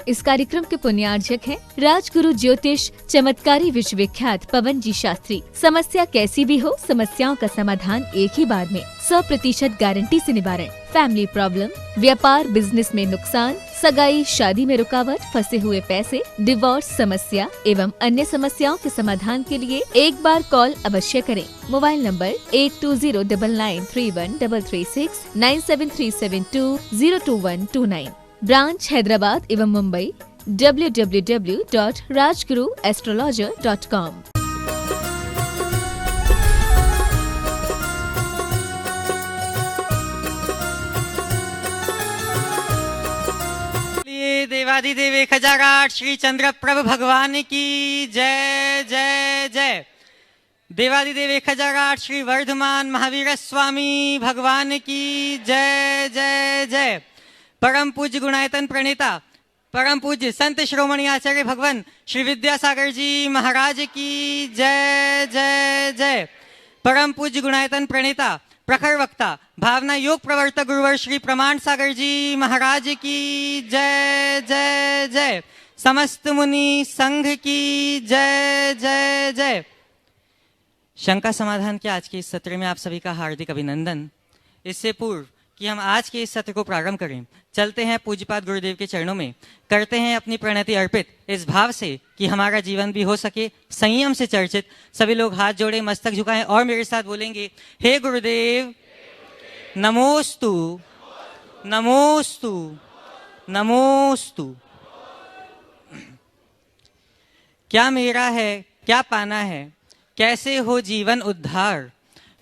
इस कार्यक्रम के पुण्यार्जक हैं राजगुरु ज्योतिष चमत्कारी विश्वविख्यात पवन जी शास्त्री। समस्या कैसी भी हो, समस्याओं का समाधान एक ही बार में, 100% गारंटी से निवारण। फैमिली प्रॉब्लम, व्यापार बिजनेस में नुकसान, सगाई शादी में रुकावट, फंसे हुए पैसे, डिवोर्स समस्या एवं अन्य समस्याओं के समाधान के लिए एक बार कॉल अवश्य करें। Mobile number 8209931336 9737202129। ब्रांच हैदराबाद एवं मुंबई www.rajguruastrologer.com। देवाधिदेव 1008 श्री चंद्र प्रभु भगवान की जय जय जय। देवाधिदेव 1008 श्री वर्धमान महावीर स्वामी भगवान की जय जय जय। परम पूज्य गुणायतन प्रणेता परम पूज्य संत श्रोमणी आचार्य भगवान श्री विद्यासागर जी महाराज की जय जय जय। परम पूज्य गुणायतन प्रणेता प्रखर वक्ता भावना योग प्रवर्तक गुरुवर श्री प्रमाण सागर जी महाराज की जय जय जय। समस्त मुनि संघ की जय जय जय। शंका समाधान के आज के इस सत्र में आप सभी का हार्दिक अभिनंदन। इससे पूर्व कि हम आज के इस सत्र को प्रारंभ करें, चलते हैं पूज्यपाद गुरुदेव के चरणों में, करते हैं अपनी प्रणति अर्पित इस भाव से कि हमारा जीवन भी हो सके संयम से चर्चित। सभी लोग हाथ जोड़े, मस्तक झुकाएं और मेरे साथ बोलेंगे, हे गुरुदेव नमोस्तु नमोस्तु नमोस्तु। क्या मेरा है क्या पाना है, कैसे हो जीवन उद्धार,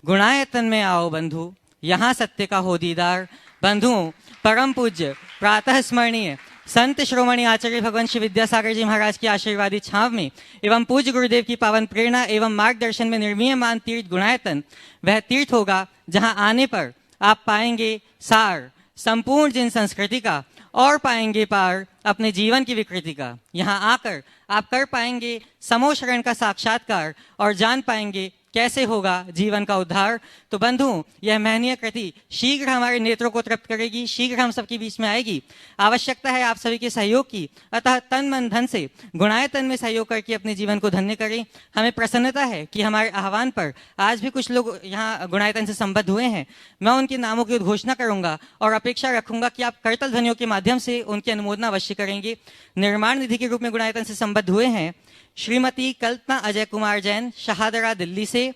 गुणायतन में आओ बंधु, यहाँ सत्य का हो दीदार। बंधुओं, परम पूज्य प्रातः स्मरणीय संत श्रोमणी आचार्य भगवान श्री विद्यासागर जी महाराज की आशीर्वादी छांव में एवं पूज्य गुरुदेव की पावन प्रेरणा एवं मार्गदर्शन में निर्मीयमान तीर्थ गुणायतन वह तीर्थ होगा जहां आने पर आप पाएंगे सार संपूर्ण जिन संस्कृति का और पाएंगे पार अपने जीवन की विकृति का। यहाँ आकर आप कर पाएंगे समोशरण का साक्षात्कार और जान पाएंगे कैसे होगा जीवन का उद्धार। तो बंधुओं, यह महनीय कृति शीघ्र हमारे नेत्रों को तृप्त करेगी, शीघ्र हम सबके बीच में आएगी। आवश्यकता है आप सभी के सहयोग की, अतः तन मन धन से गुणायतन में सहयोग करके अपने जीवन को धन्य करें। हमें प्रसन्नता है कि हमारे आह्वान पर आज भी कुछ लोग यहाँ गुणायतन से संबद्ध हुए हैं। मैं उनके नामों की उद्घोषणा करूंगा और अपेक्षा रखूंगा कि आप करतल ध्वनियों के माध्यम से उनकी अनुमोदना अवश्य करेंगे। निर्माण निधि के रूप में गुणायतन से संबद्ध हुए हैं श्रीमती कल्पना अजय कुमार जैन, शहादरा दिल्ली से।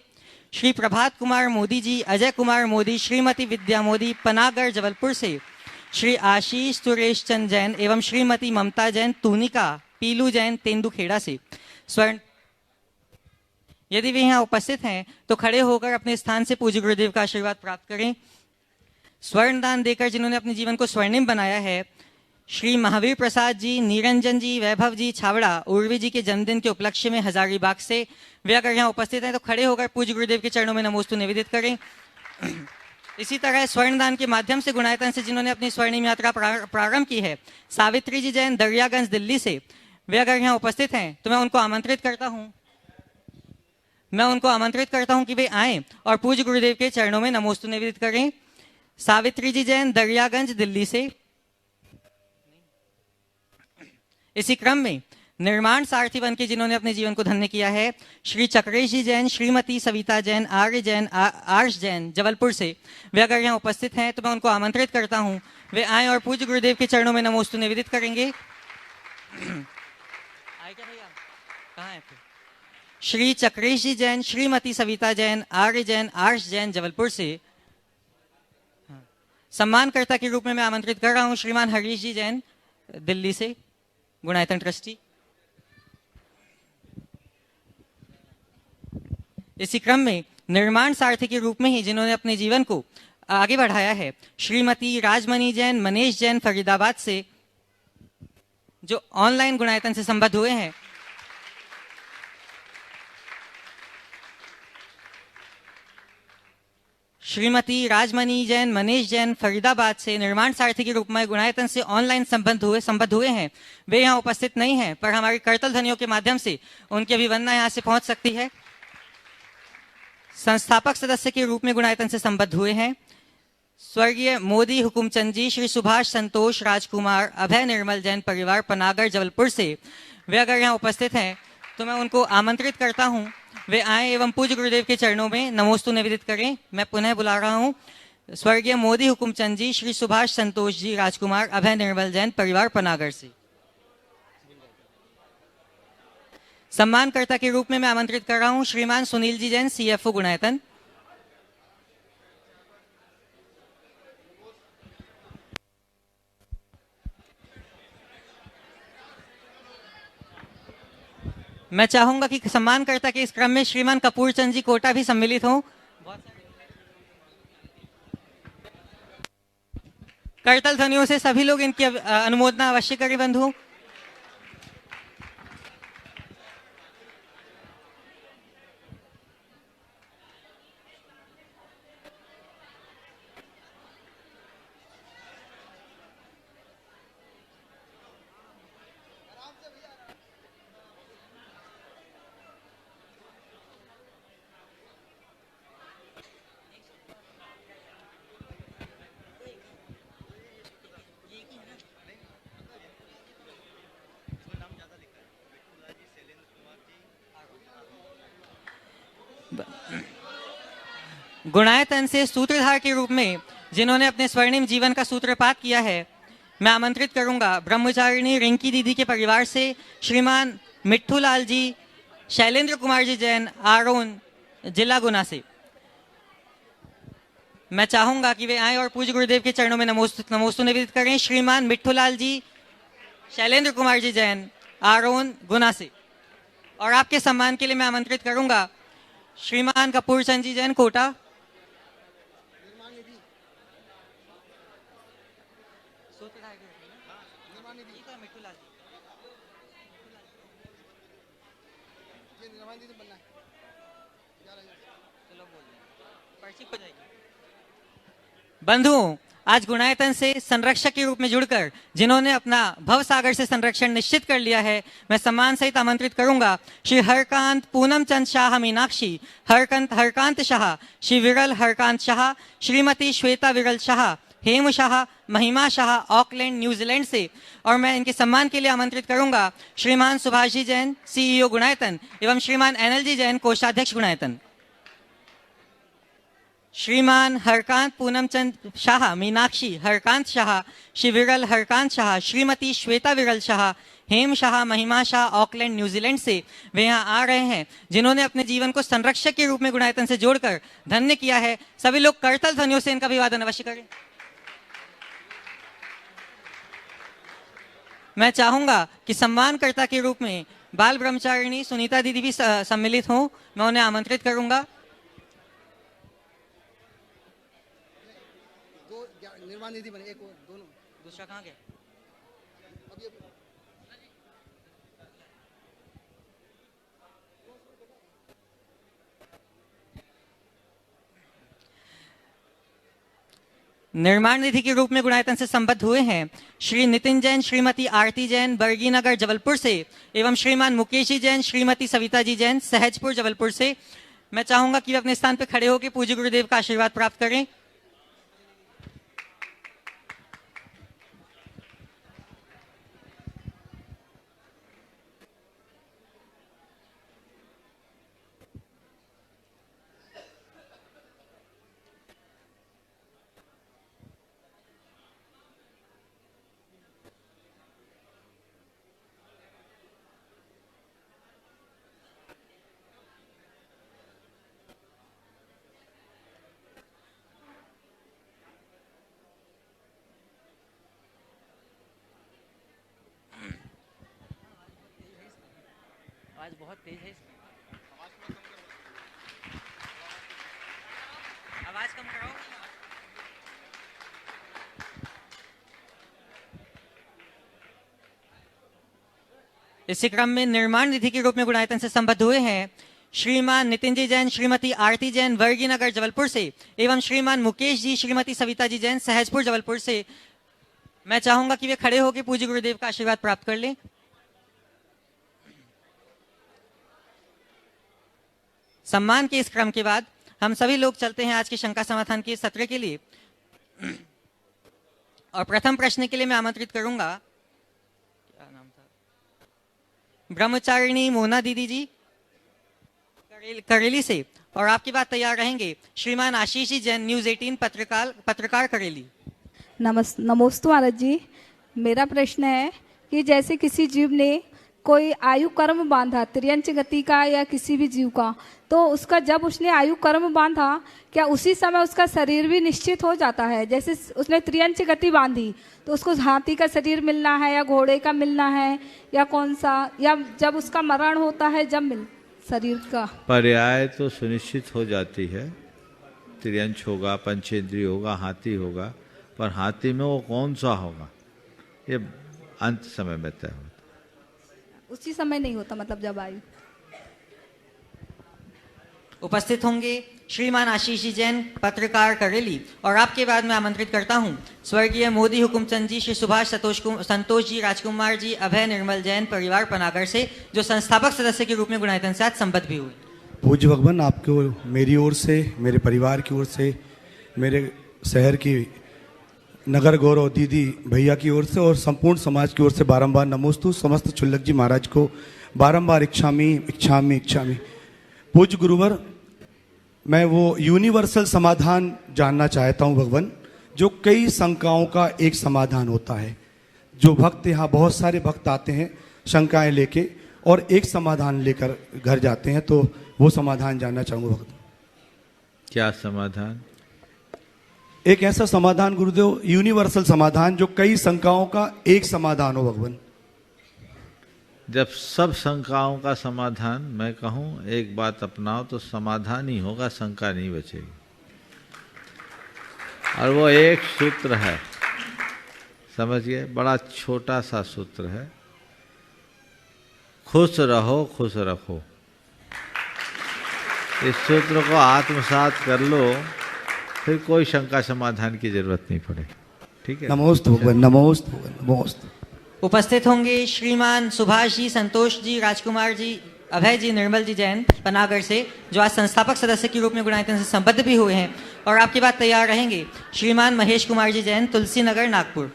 श्री प्रभात कुमार मोदी जी, अजय कुमार मोदी, श्रीमती विद्या मोदी, पनागढ़ जबलपुर से। श्री आशीष सुरेश चंद जैन एवं श्रीमती ममता जैन, तूनिका पीलू जैन, तेंदुखेड़ा से। स्वर्ण, यदि वे यहाँ उपस्थित हैं तो खड़े होकर अपने स्थान से पूज्य गुरुदेव का आशीर्वाद प्राप्त करें। स्वर्ण दान देकर जिन्होंने अपने जीवन को स्वर्णिम बनाया है, श्री महावीर प्रसाद जी, निरंजन जी, वैभव जी छावड़ा, उर्वी जी के जन्मदिन के उपलक्ष्य में हजारीबाग से। वे अगर यहाँ उपस्थित हैं तो खड़े होकर पूज्य गुरुदेव के चरणों में नमोस्तु निवेदित करें। इसी तरह स्वर्णदान के माध्यम से गुणायतन से जिन्होंने अपनी स्वर्णिम यात्रा प्रारंभ की है, सावित्री जी जैन, दरियागंज दिल्ली से। वे अगर यहाँ उपस्थित हैं तो मैं उनको आमंत्रित करता हूँ कि वे आए और पूज्य गुरुदेव के चरणों में नमोस्तु निवेदित करें। सावित्री जी जैन, दरियागंज दिल्ली से। इसी क्रम में निर्माण सारथी बन के जिन्होंने अपने जीवन को धन्य किया है, श्री चक्रेश जी जैन, श्रीमती सविता जैन, आर्य जैन, आर्ष जैन जबलपुर से। वे अगर यहाँ उपस्थित हैं तो मैं उनको आमंत्रित करता हूँ वे आए और पूज्य गुरुदेव के चरणों में नमोस्तु निवेदित करेंगे। आए क्या भैया, कहाँ है? श्री चक्रेश जी जैन, श्रीमती सविता जैन, आर्य जैन, आर्ष जैन जबलपुर से। सम्मानकर्ता के रूप में मैं आमंत्रित कर रहा हूँ श्रीमान हरीश जी जैन, दिल्ली से, गुणायतन ट्रस्टी। इसी क्रम में निर्माण सारथी के रूप में ही जिन्होंने अपने जीवन को आगे बढ़ाया है, श्रीमती राजमणि जैन, मनीष जैन फरीदाबाद से, जो ऑनलाइन गुणायतन से संबद्ध हुए हैं। श्रीमती राजमणि जैन, मनीष जैन फरीदाबाद से निर्माण सारथी के रूप में गुणायतन से ऑनलाइन संबद्ध हुए हैं। वे यहाँ उपस्थित नहीं हैं, पर हमारी करतल ध्वनियों के माध्यम से उनकी अभिवंदना यहाँ से पहुंच सकती है। संस्थापक सदस्य के रूप में गुणायतन से संबद्ध हुए हैं स्वर्गीय मोदी हुकुमचंद जी, श्री सुभाष संतोष राजकुमार, अभय निर्मल जैन परिवार, पनागर, जबलपुर से वे अगर यहाँ उपस्थित हैं तो मैं उनको आमंत्रित करता हूँ वे आए एवं पूज्य गुरुदेव के चरणों में नमोस्तु निवेदित करें। मैं पुनः बुला रहा हूँ स्वर्गीय मोदी हुकुमचंद जी, श्री सुभाष संतोष जी राजकुमार, अभय निर्मल जैन परिवार, पनागर से। सम्मानकर्ता के रूप में मैं आमंत्रित कर रहा हूँ श्रीमान सुनील जी जैन, CFO गुणायतन। मैं चाहूंगा कि सम्मानकर्ता के इस क्रम में श्रीमान कपूर चंद जी कोटा भी सम्मिलित हों। करतल ध्वनियों से सभी लोग इनकी अनुमोदना अवश्य करें बंधु। गुणायतन से सूत्रधार के रूप में जिन्होंने अपने स्वर्णिम जीवन का सूत्रपात किया है, मैं आमंत्रित करूंगा ब्रह्मचारिणी रिंकी दीदी के परिवार से श्रीमान मिट्ठू लाल जी, शैलेंद्र कुमार जी जैन, आरोन, जिला गुना से। मैं चाहूंगा कि वे आए और पूज्य गुरुदेव के चरणों में नमोस्तु निवेदित करें। श्रीमान मिट्ठू लाल जी, शैलेंद्र कुमार जी जैन, आरोन, गुना से। और आपके सम्मान के लिए मैं आमंत्रित करूंगा श्रीमान कपूर चंद जी जैन, कोटा। बंधुओं, आज गुणायतन से संरक्षक के रूप में जुड़कर जिन्होंने अपना भव सागर से संरक्षण निश्चित कर लिया है, मैं सम्मान सहित आमंत्रित करूंगा श्री हरकांत पूनम चंद शाह मीनाक्षी, हरकांत शाह, श्री विरल हरकांत शाह, श्रीमती श्वेता विरल शाह, हेम शाह, महिमा शाह, ऑकलैंड, न्यूजीलैंड से। और मैं इनके सम्मान के लिए आमंत्रित करूंगा श्रीमान सुभाष जी जैन, CEO गुणायतन, एवं श्रीमान NL जी जैन, कोषाध्यक्ष गुणायतन। श्रीमान हरकांत पूनम चंद शाह मीनाक्षी, हरकांत शाह, श्री विरल हरकांत शाह, श्रीमती श्वेता विरल शाह, हेम शाह, महिमा शाह, ऑकलैंड, न्यूजीलैंड से वे यहाँ आ रहे हैं, जिन्होंने अपने जीवन को संरक्षक के रूप में गुणायतन से जोड़कर धन्य किया है। सभी लोग करतल ध्वनियों से इनका अभिवादन अवश्य करें। मैं चाहूंगा कि सम्मानकर्ता के रूप में बाल ब्रह्मचारिणी सुनीता दीदी भी सम्मिलित हों। मैं उन्हें आमंत्रित करूंगा। निर्माण निधि बने, एक दोनों, दूसरा कहाँ गया? निर्माण निधि के रूप में गुणायतन से संबद्ध हुए हैं श्री नितिन जैन, श्रीमती आरती जैन, बरगी नगर, जबलपुर से, एवं श्रीमान मुकेश जी जैन, श्रीमती सविता जी जैन, सहजपुर, जबलपुर से। मैं चाहूंगा कि वे अपने स्थान पर खड़े होकर पूज्य गुरुदेव का आशीर्वाद प्राप्त करें। आवाज बहुत तेज है, आवाज कम कराओ। इसी क्रम में निर्माण निधि के रूप में गुणायतन से संबद्ध हुए हैं श्रीमान नितिन जी जैन, श्रीमती आरती जैन, वर्गी नगर, जबलपुर से, एवं श्रीमान मुकेश जी, श्रीमती सविता जी जैन, सहजपुर, जबलपुर से। मैं चाहूंगा कि वे खड़े होकर पूज्य गुरुदेव का आशीर्वाद प्राप्त कर लें। सम्मान के इस क्रम के बाद हम सभी लोग चलते हैं आज के शंका समाधान के सत्र के लिए। और प्रथम प्रश्न के लिए मैं आमंत्रित करूंगा, क्या नाम था, ब्रह्मचारिणी मोना दीदी जी करेली से। और आपकी बात तैयार रहेंगे श्रीमान आशीष जी जैन, न्यूज 18 पत्रकार करेली। नमोस्तु महाराज जी। मेरा प्रश्न है कि जैसे किसी जीव ने कोई आयु कर्म बांधा, त्रियंच गति का या किसी भी जीव का, तो उसका जब उसने आयु कर्म बांधा, क्या उसी समय उसका शरीर भी निश्चित हो जाता है? जैसे उसने त्रियंच गति बांधी तो उसको हाथी का शरीर मिलना है या घोड़े का मिलना है या कौन सा, या जब उसका मरण होता है जब मिल शरीर का पर्याय तो सुनिश्चित हो जाती है। त्रियंच होगा, पंचेंद्रिय होगा, हाथी होगा, पर हाथी में वो कौन सा होगा ये अंत समय में तय होता। उसी समय नहीं होता, मतलब जब आयु। उपस्थित होंगे श्रीमान आशीष जी जैन, पत्रकार करेली। और आपके बाद में आमंत्रित करता हूं स्वर्गीय मोदी हुकुमचंद जी, श्री सुभाष संतोष जी, राजकुमार जी, अभय निर्मल जैन, परिवार पनागर से, जो संस्थापक सदस्य के रूप में गुणायतन से आज संबद्ध भी हुए। पूज्य भगवान, आपको मेरी ओर से, मेरे परिवार की ओर से, मेरे शहर की नगर गौरव दीदी भैया की ओर से और संपूर्ण समाज की ओर से बारंबार नमोस्तु। समस्त चुल्लक जी महाराज को बारंबार इच्छामी इच्छामी इच्छामी। पूज्य गुरुवर, मैं वो यूनिवर्सल समाधान जानना चाहता हूँ भगवान, जो कई शंकाओं का एक समाधान होता है। जो भक्त, यहाँ बहुत सारे भक्त आते हैं शंकाएं लेके और एक समाधान लेकर घर जाते हैं, तो वो समाधान जानना चाहूँगा भक्त। क्या समाधान? एक ऐसा समाधान गुरुदेव, यूनिवर्सल समाधान, जो कई शंकाओं का एक समाधान हो भगवान। जब सब शंकाओं का समाधान, मैं कहूँ एक बात अपनाओ तो समाधान ही होगा, शंका नहीं बचेगी। और वो एक सूत्र है, समझिए, बड़ा छोटा सा सूत्र है, खुश रहो खुश रखो। इस सूत्र को आत्मसात कर लो, फिर कोई शंका समाधान की जरूरत नहीं पड़ेगी। ठीक है। नमोस्तु भगवान, नमोस्तु भगवान, नमोस्तु। उपस्थित होंगे श्रीमान सुभाष जी, संतोष जी, राजकुमार जी, अभय जी, निर्मल जी जैन, पनागर से, जो आज संस्थापक सदस्य के रूप में गुणायतन से संबद्ध भी हुए हैं। और आपकी बात तैयार रहेंगे श्रीमान महेश कुमार जी जैन, तुलसी नगर, नागपुर।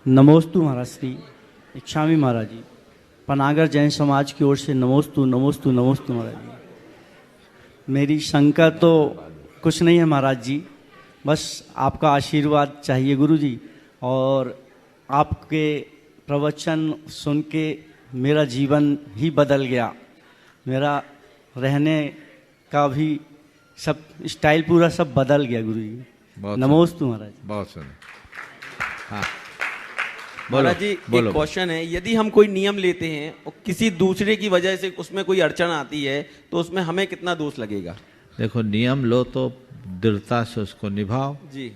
नमोस्तु महाराज श्री इच्छामी महाराज जी, पनागर जैन समाज की ओर से नमोस्तु नमोस्तु नमोस्तु महाराज जी। मेरी शंका तो कुछ नहीं है महाराज जी, बस आपका आशीर्वाद चाहिए गुरु जी। और आपके प्रवचन सुन के मेरा जीवन ही बदल गया, मेरा रहने का भी सब स्टाइल पूरा सब बदल गया गुरु जी। नमोस्तु महाराज। बहुत सुनो। हाँ महाराज जी, एक क्वेश्चन है, यदि हम कोई नियम लेते हैं और किसी दूसरे की वजह से उसमें कोई अड़चन आती है, तो उसमें हमें कितना दोष लगेगा? देखो, नियम लो तो दृढ़ता से उसको निभाओ जी।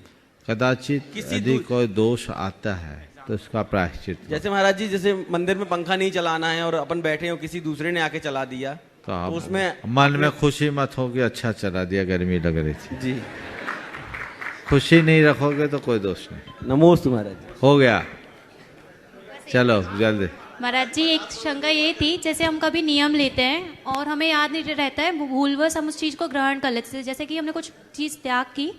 कदाचित यदि कोई दोष आता है तो उसका प्रायश्चित। जैसे महाराज जी, जैसे मंदिर में पंखा नहीं चलाना है और अपन बैठे हो, किसी दूसरे ने आके चला दिया, तो उसमें मन में खुशी मत होगी, अच्छा चला दिया, गर्मी लग रही थी जी। खुशी नहीं रखोगे तो कोई दोष नहीं। नमोस्तु महाराज। हो गया, चलो जल्दी। महाराज जी, एक शंका ये थी, जैसे हम कभी नियम लेते हैं और हमें याद नहीं रहता है, भूलवश हम उस चीज़ को ग्रहण कर लेते हैं। जैसे कि हमने कुछ चीज़ त्याग की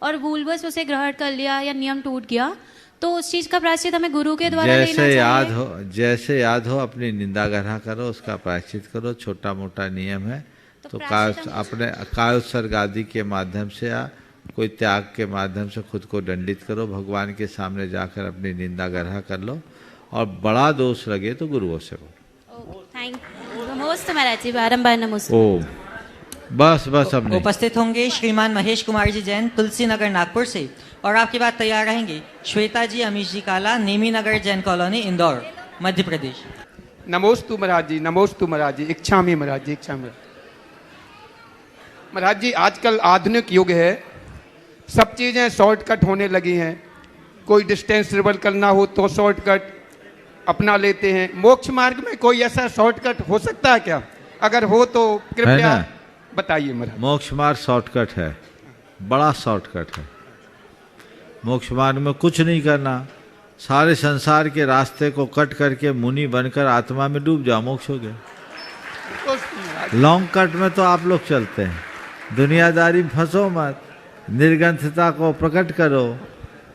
और भूलवश उसे ग्रहण कर लिया या नियम टूट गया, तो उस चीज़ का प्रायश्चित हमें गुरु के द्वारा लेना चाहिए। जैसे याद हो अपनी निंदा ग्रहण करो, उसका प्रायश्चित करो। छोटा मोटा नियम है तो अपने काय उत्सर्ग आदि के माध्यम से या कोई त्याग के माध्यम से खुद को दंडित करो। भगवान के सामने जाकर अपनी निंदा ग्रहण कर लो, और बड़ा दोष लगे तो गुरुओं से बोलो। Thank you. नमोस्तु महाराज जी, बारंबार नमोस्तु। ओम। बस अब नहीं। उपस्थित होंगे श्रीमान महेश कुमार जी जैन, तुलसी नगर, नागपुर से। और आपकी बात तैयार रहेंगे श्वेता जी, अमीश जी काला, नेमी नगर, जैन कॉलोनी, इंदौर, मध्य प्रदेश। नमोस्तु महाराज जी, नमोस्तु महाराज जी, इच्छामी महाराज जी, इच्छामी महाराज जी। आजकल आधुनिक युग है, सब चीजें शॉर्टकट होने लगी हैं। कोई डिस्टेंस ट्रेवल करना हो तो शॉर्टकट अपना लेते हैं। मोक्ष मार्ग में कोई ऐसा शॉर्टकट हो सकता है क्या? अगर हो तो कृपया बताइए महाराज। मोक्ष मार्ग शॉर्टकट है, बड़ा शॉर्टकट है। मोक्ष मार्ग में कुछ नहीं करना, सारे संसार के रास्ते को कट करके मुनि बनकर आत्मा में डूब जाओ, मोक्ष हो गया। लॉन्ग कट में तो आप लोग चलते हैं, दुनियादारी में फंसो मत, निर्ग्रंथता को प्रकट करो।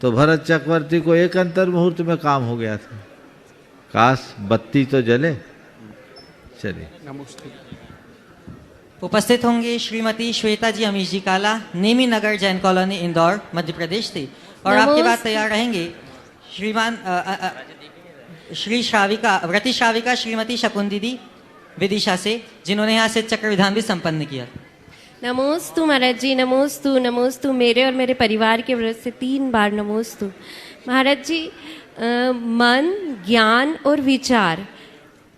तो भरत चक्रवर्ती को एक अंतर मुहूर्त में काम हो गया था। काश बत्ती तो जले। चलिए। उपस्थित होंगे श्रीमती श्वेता जी अमीश जी काला, नेमी नगर, जैन कॉलोनी, इंदौर, मध्य प्रदेश से। और आपके बाद तैयार रहेंगे श्रीमान श्री श्राविका, व्रति श्राविका श्रीमती शकुन दीदी विदिशा से, जिन्होंने यहाँ से चक्र विधान भी संपन्न किया। नमोस्तु महाराज जी, नमोस्तु नमोस्तु। मेरे और मेरे परिवार के वजह से 3 बार नमोस्तु। महाराज जी, मन, ज्ञान और विचार,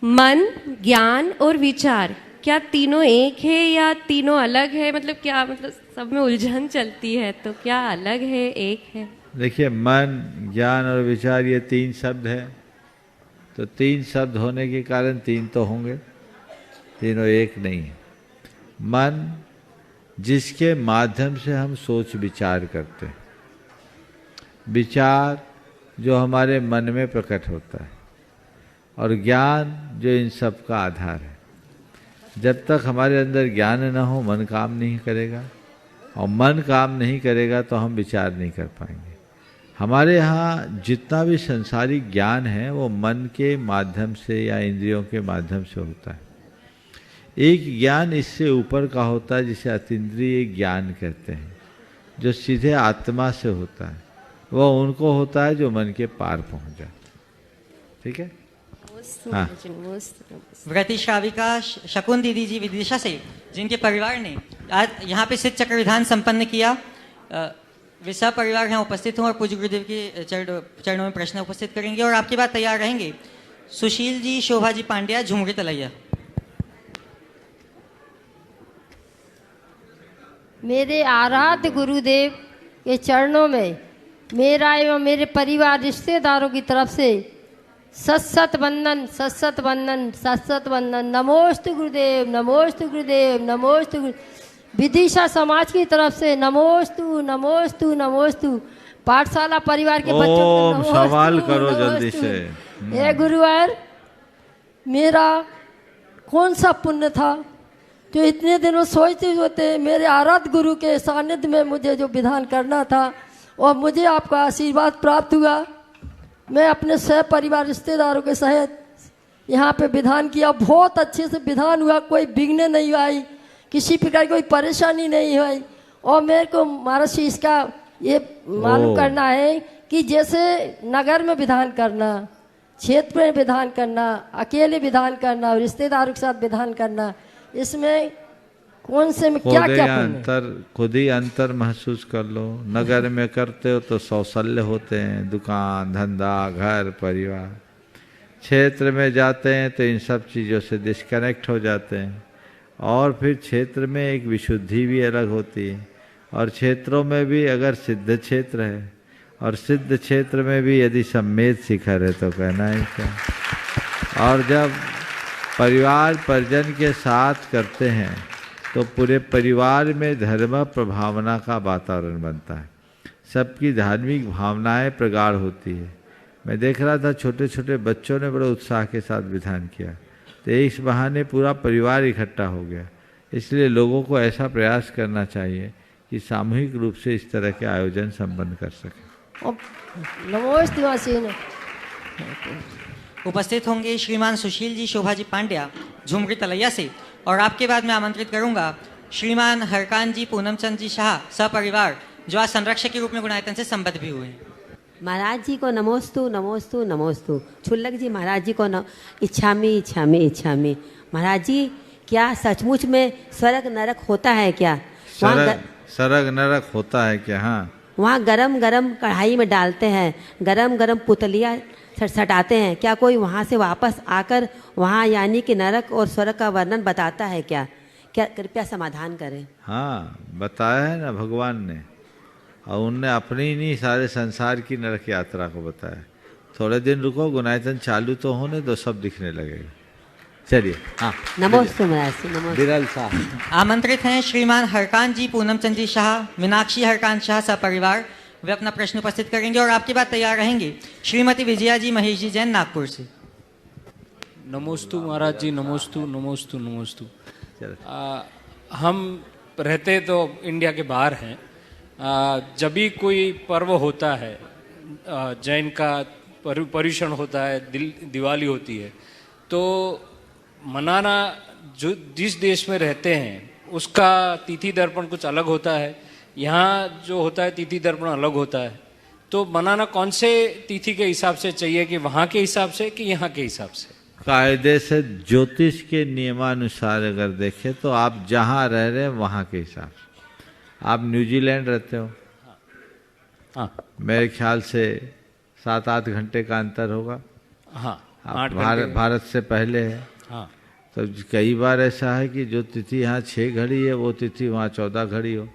मन, ज्ञान और विचार, क्या तीनों एक है या तीनों अलग है? मतलब क्या, मतलब सब में उलझन चलती है, तो क्या अलग है, एक है? देखिए, मन, ज्ञान और विचार ये 3 शब्द है। तो 3 शब्द होने के कारण 3 तो होंगे, तीनों एक नहीं है। मन, जिसके माध्यम से हम सोच विचार करते हैं, विचार जो हमारे मन में प्रकट होता है, और ज्ञान जो इन सब का आधार है। जब तक हमारे अंदर ज्ञान न हो, मन काम नहीं करेगा, और मन काम नहीं करेगा तो हम विचार नहीं कर पाएंगे। हमारे यहाँ जितना भी संसारिक ज्ञान है वो मन के माध्यम से या इंद्रियों के माध्यम से होता है। एक ज्ञान इससे ऊपर का होता है जिसे अतीन्द्रिय ज्ञान कहते हैं, जो सीधे आत्मा से होता है। वह उनको होता है जो मन के पार पहुंच जाए। ठीक है। हाँ। व्रति श्राविका शकुन दीदी जी विदिशा से, जिनके परिवार ने आज यहाँ पे सिद्ध चक्र विधान संपन्न किया, वे सब परिवार यहाँ उपस्थित हों और पूज्य गुरुदेव के चरणों में प्रश्न उपस्थित करेंगे। और आपके बाद तैयार रहेंगे सुशील जी, शोभा जी पांड्या, झुमरी तलैया। मेरे आराध्य गुरुदेव के चरणों में मेरा एवं मेरे परिवार रिश्तेदारों की तरफ से सत वंदन, सत वंदन, सत वंदन। नमोस्तु गुरुदेव, नमोस्तु गुरुदेव, नमोस्तु विदिशा समाज की तरफ से नमोस्तु नमोस्तु नमोस्तु। पाठशाला परिवार के बच्चों को नमोस्तु, सवाल करो जल्दी से। हे गुरुवार, मेरा कौन सा पुण्य था जो इतने दिनों सोचते होते मेरे आराध्य गुरु के सानिध्य में मुझे जो विधान करना था और मुझे आपका आशीर्वाद प्राप्त हुआ। मैं अपने सह परिवार रिश्तेदारों के सहित यहाँ पे विधान किया, बहुत अच्छे से विधान हुआ, कोई विघ्न नहीं आई, किसी प्रकार की कोई परेशानी नहीं हुई। और मेरे को महाराज जी इसका ये मालूम करना है कि जैसे नगर में विधान करना, क्षेत्र में विधान करना, अकेले विधान करना और रिश्तेदारों के साथ विधान करना, इसमें कौन से में क्या क्या अंतर, खुद ही अंतर महसूस कर लो। नगर में करते हो तो सौशल्य होते हैं, दुकान धंधा घर परिवार। क्षेत्र में जाते हैं तो इन सब चीज़ों से डिस्कनेक्ट हो जाते हैं, और फिर क्षेत्र में एक विशुद्धि भी अलग होती है। और क्षेत्रों में भी अगर सिद्ध क्षेत्र है और सिद्ध क्षेत्र में भी यदि सम्मेद शिखर है तो कहना है क्या। और जब परिवार परिजन के साथ करते हैं तो पूरे परिवार में धर्म प्रभावना का वातावरण बनता है, सबकी धार्मिक भावनाएं प्रगाढ़ होती है। मैं देख रहा था छोटे छोटे बच्चों ने बड़े उत्साह के साथ विधान किया, तो इस बहाने पूरा परिवार इकट्ठा हो गया। इसलिए लोगों को ऐसा प्रयास करना चाहिए कि सामूहिक रूप से इस तरह के आयोजन संपन्न कर सकें। उपस्थित होंगे श्रीमान सुशील जी, शोभा जी पांड्या, झुमरी तलैया से। और आपके बाद मैं आमंत्रित करूंगा श्रीमान हरकान जी, पूनम चंद जी शाह सपरिवार, जो आज संरक्षक के रूप में गुणायतन से संबद्ध भी हुए हैं। महाराज जी को नमोस्तु नमोस्तु नमोस्तु। छुल्लक जी महाराज जी को इच्छामी इच्छामी इच्छामी। महाराज जी, क्या सचमुच में स्वर्ग नरक होता है क्या? स्वर्ग नरक होता है क्या? हाँ, वहाँ गरम गरम कढ़ाई में डालते हैं, गरम गरम पुतलियाँ सटाते हैं, क्या कोई वहाँ से वापस आकर वहाँ यानी कि नरक और स्वर्ग का वर्णन बताता है क्या? क्या कृपया समाधान करें। हाँ, बताया है ना भगवान ने, और उनने अपनी नहीं सारे संसार की नरक यात्रा को बताया। थोड़े दिन रुको, गुनायतन चालू तो होने दो, सब दिखने लगेगा। चलिए। हाँ, नमस्ते महाराज। बिरल साहब आमंत्रित हैं श्रीमान हरकान जी, पूनम चंद जी शाह, मीनाक्षी हरकान शाह सपरिवार। वे अपना प्रश्न उपस्थित करेंगे और आपके बाद तैयार रहेंगे श्रीमती विजया जी, महेश जी जैन, नागपुर से। नमोस्तु महाराज जी, नमोस्तु नमोस्तु नमोस्तु। हम रहते तो इंडिया के बाहर हैं, जब भी कोई पर्व होता है, जैन का पर्युषण होता है, दिवाली होती है, तो मनाना जो जिस देश में रहते हैं उसका तिथि दर्पण कुछ अलग होता है, यहाँ जो होता है तिथि दर्पण अलग होता है। तो मनाना कौन से तिथि के हिसाब से चाहिए, कि वहाँ के हिसाब से कि यहाँ के हिसाब से? कायदे से ज्योतिष के नियमानुसार अगर देखें तो आप जहाँ रह रहे हैं वहाँ के हिसाब से। आप न्यूजीलैंड रहते हो, हाँ, मेरे ख्याल से 7-8 घंटे का अंतर होगा। हाँ, आप भारत से पहले है। हाँ, तो कई बार ऐसा है कि जो तिथि यहाँ 6 घड़ी है वो तिथि वहाँ 14 घड़ी हो।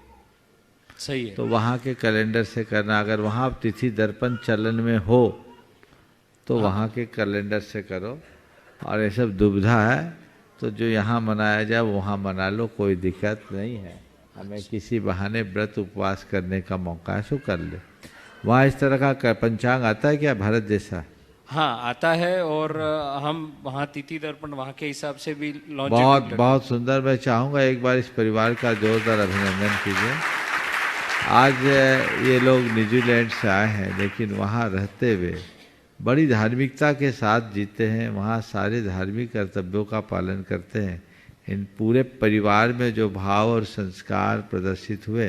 सही है। तो वहाँ के कैलेंडर से करना, अगर वहाँ तिथि दर्पण चलन में हो तो वहाँ के कैलेंडर से करो। और ये सब दुविधा है तो जो यहाँ मनाया जाए वहाँ मना लो, कोई दिक्कत नहीं है। हमें किसी बहाने व्रत उपवास करने का मौका है सो कर ले। वहाँ इस तरह का पंचांग आता है क्या भारत जैसा? हाँ, आता है, और हम वहाँ तिथि दर्पण वहाँ के हिसाब से भी लॉन्च। बहुत सुंदर। मैं चाहूँगा एक बार इस परिवार का जोरदार अभिनंदन कीजिए। आज ये लोग न्यूजीलैंड से आए हैं, लेकिन वहाँ रहते हुए बड़ी धार्मिकता के साथ जीते हैं, वहाँ सारे धार्मिक कर्तव्यों का पालन करते हैं। इन पूरे परिवार में जो भाव और संस्कार प्रदर्शित हुए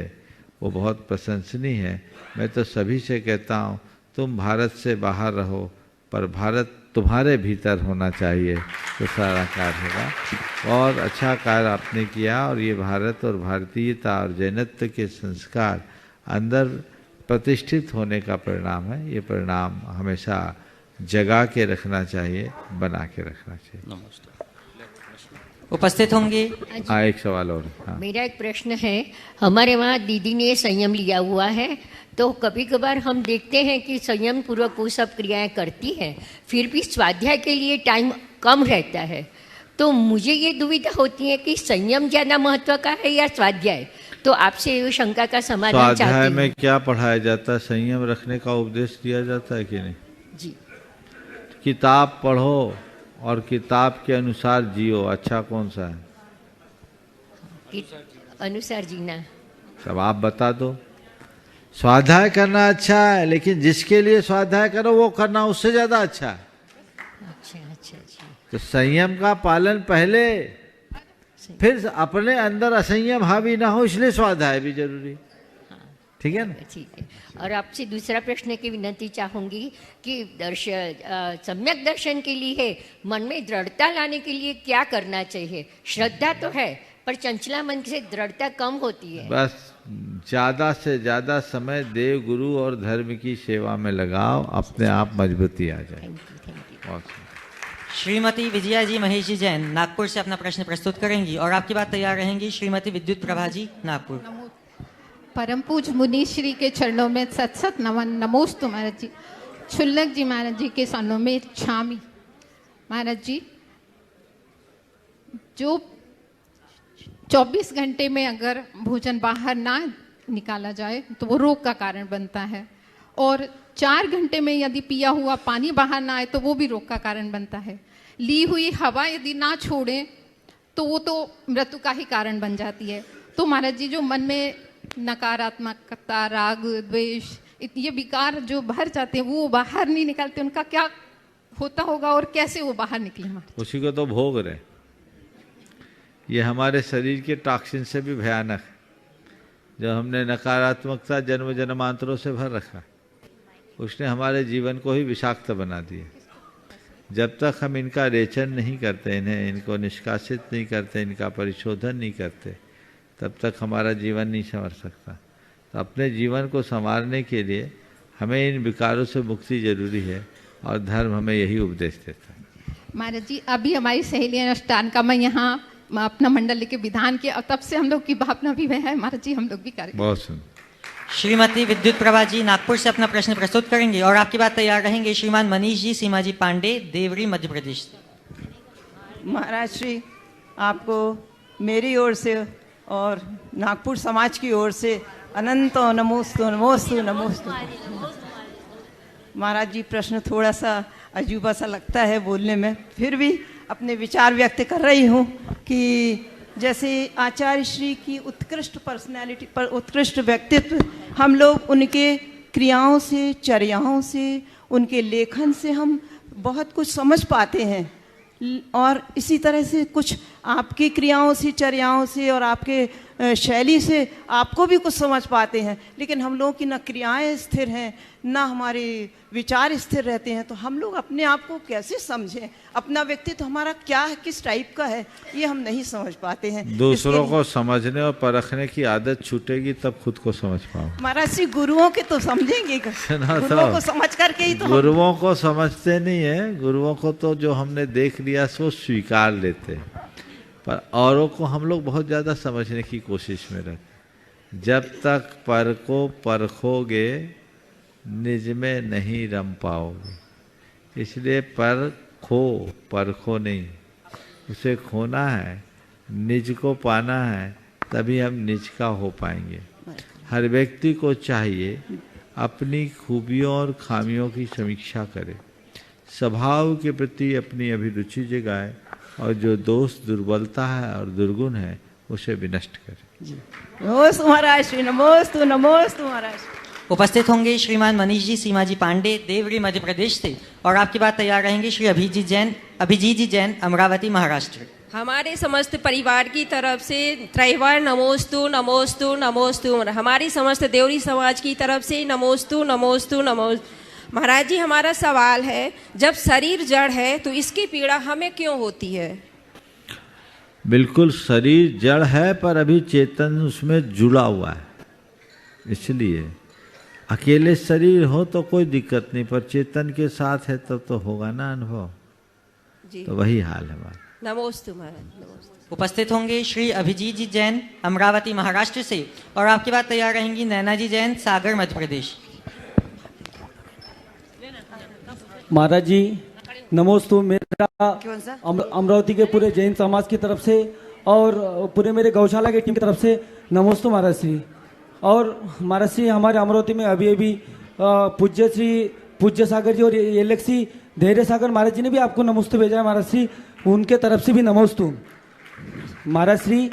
वो बहुत प्रशंसनीय है। मैं तो सभी से कहता हूँ तुम भारत से बाहर रहो पर भारत तुम्हारे भीतर होना चाहिए तो सारा कार्य होगा। और अच्छा कार्य आपने किया, और ये भारत और भारतीयता और जैनत्व के संस्कार अंदर प्रतिष्ठित होने का परिणाम है। ये परिणाम हमेशा जगा के रखना चाहिए, बना के रखना चाहिए। नमस्कार। उपस्थित होंगे। हाँ, एक सवाल और। हाँ। मेरा एक प्रश्न है, हमारे वहाँ दीदी ने संयम लिया हुआ है, तो कभी कभार हम देखते हैं कि संयम पूर्वक वो सब क्रियाएं करती हैं, फिर भी स्वाध्याय के लिए टाइम कम रहता है। तो मुझे ये दुविधा होती है कि संयम ज़्यादा महत्व का है या स्वाध्याय। तो आपसे ये शंका का समाधान चाहती हूँ। स्वाध्याय में क्या पढ़ाया जाता है? संयम रखने का उपदेश दिया जाता है कि नहीं? जी। किताब पढ़ो और किताब के अनुसार जियो। अच्छा कौन सा है? अनुसार जीना। सब आप बता दो। स्वाध्याय करना अच्छा है, लेकिन जिसके लिए स्वाध्याय करो वो करना उससे ज्यादा अच्छा है। अच्छा। तो संयम का पालन पहले, फिर अपने अंदर असंयम हावी ना हो, इसलिए स्वाध्याय भी जरूरी। ठीक है ना? ठीक है। और आपसे दूसरा प्रश्न की विनती चाहूंगी कि सम्यक दर्शन के लिए मन में दृढ़ता लाने के लिए क्या करना चाहिए? श्रद्धा तो है पर चंचला मन से दृढ़ता कम होती है। बस ज्यादा से ज्यादा समय देव गुरु और धर्म की सेवा में लगाओ, अपने आप मजबूती आ जाए। श्रीमती विजया जी महेश जी जैन नागपुर से अपना प्रश्न प्रस्तुत करेंगी और आपकी बात तैयार रहेंगी श्रीमती विद्युत प्रभा जी नागपुर। परम पूज मुनि श्री के चरणों में सत सत नमन। नमोस्तु महाराज जी। क्षुल्लक जी महाराज जी के चरणों में छामी। महाराज जी, जो 24 घंटे में अगर भोजन बाहर ना निकाला जाए तो वो रोग का कारण बनता है, और 4 घंटे में यदि पिया हुआ पानी बाहर ना आए तो वो भी रोग का कारण बनता है। ली हुई हवा यदि ना छोड़ें तो वो तो मृत्यु का ही कारण बन जाती है। तो महाराज जी, जो मन में नकारात्मकता, राग, द्वेष, ये विकार जो भर जाते हैं वो बाहर नहीं निकलते, उनका क्या होता होगा और कैसे वो बाहर निकले? उसी को तो भोग रहे। ये हमारे शरीर के टॉक्सिन से भी भयानक है। जब हमने नकारात्मकता जन्म जन्मांतरों से भर रखा, उसने हमारे जीवन को ही विषाक्त बना दिया। जब तक हम इनका रेचन नहीं करते, इनको निष्कासित नहीं करते, इनका परिशोधन नहीं करते, तब तक हमारा जीवन नहीं संवर सकता। तो अपने जीवन को संवारने के लिए हमें इन विकारों से मुक्ति जरूरी है, और धर्म हमें यही उपदेश देता है। महाराज जी, अभी हमारी सहेलियां अनुष्ठान का मैं यहाँ अपना मंडल लेके विधान किया, और तब से हम लोग की भावना भी है महाराज जी, हम लोग भी कार्य। बहुत सुंदर। श्रीमती विद्युत प्रभा जी नागपुर से अपना प्रश्न प्रस्तुत करेंगे और आपकी बात तैयार रहेंगे श्रीमान मनीष जी सीमा जी पांडे देवरी मध्य प्रदेश। महाराज श्री, आपको मेरी ओर से और नागपुर समाज की ओर से अनंतो नमोस्तु नमोस्तु नमोस्तु। महाराज जी, प्रश्न थोड़ा सा अजूबा सा लगता है बोलने में, फिर भी अपने विचार व्यक्त कर रही हूँ कि जैसे आचार्य श्री की उत्कृष्ट पर्सनैलिटी पर उत्कृष्ट व्यक्तित्व, हम लोग उनके क्रियाओं से, चर्याओं से, उनके लेखन से हम बहुत कुछ समझ पाते हैं। और इसी तरह से कुछ आपकी क्रियाओं से, चर्याओं से और आपके शैली से आपको भी कुछ समझ पाते हैं। लेकिन हम लोगों की ना क्रियाएं स्थिर हैं, ना हमारे विचार स्थिर रहते हैं, तो हम लोग अपने आप को कैसे समझें, अपना व्यक्तित्व हमारा क्या है, किस टाइप का है, ये हम नहीं समझ पाते हैं। दूसरों को समझने और परखने की आदत छूटेगी तब खुद को समझ पाओ। महाराज जी गुरुओं के तो समझेंगे, गुरुओं को समझ करके ही तो गुरुओं को समझते नहीं है, गुरुओं को तो जो हमने देख लिया सो स्वीकार लेते हैं, पर औरों को हम लोग बहुत ज़्यादा समझने की कोशिश में रहते। जब तक पर को परखोगे निज में नहीं रम पाओगे। इसलिए परखो नहीं, उसे खोना है, निज को पाना है, तभी हम निज का हो पाएंगे। हर व्यक्ति को चाहिए अपनी खूबियों और खामियों की समीक्षा करे, स्वभाव के प्रति अपनी अभिरुचि जगाए और जो दोष, दुर्बलता है और दुर्गुण है उसे विनष्ट करे। नमोस्तु महाराज श्री, नमोस्तु नमोस्तु महाराज। उपस्थित होंगे श्रीमान मनीष जी सीमा जी पांडे, देवरी मध्य प्रदेश से, और आपकी बात तैयार रहेंगे श्री अभिजीत जी जैन, अमरावती महाराष्ट्र। हमारे समस्त परिवार की तरफ से त्रैवार नमोस्तु नमोस्तु नमोस्तु। हमारी समस्त देवरी समाज की तरफ से नमोस्तु नमोस्तु नमोस्तु। महाराज जी, हमारा सवाल है, जब शरीर जड़ है तो इसकी पीड़ा हमें क्यों होती है? बिल्कुल, शरीर जड़ है पर अभी चेतन उसमें जुड़ा हुआ है, इसलिए अकेले शरीर हो तो कोई दिक्कत नहीं, पर चेतन के साथ है तब तो होगा ना अनुभव। तो वही हाल है हमारा। नमोस्तु महाराज, नमोस्तु। उपस्थित होंगे श्री अभिजीत जी जैन, अमरावती महाराष्ट्र से, और आपकी बात तैयार रहेंगी नैना जी जैन, सागर मध्य प्रदेश। महाराज जी नमोस्तु। मेरा अमरावती के पूरे जैन समाज की तरफ से और पूरे मेरे गौशाला की टीम की तरफ से नमोस्तु महाराज श्री। और महाराज श्री, हमारे अमरावती में अभी पूज्य सागर जी और एलेक्सी धैर्य सागर महाराज जी ने भी आपको नमोस्तु भेजा है महाराज श्री, उनके तरफ से भी नमोस्तु। महाराज श्री,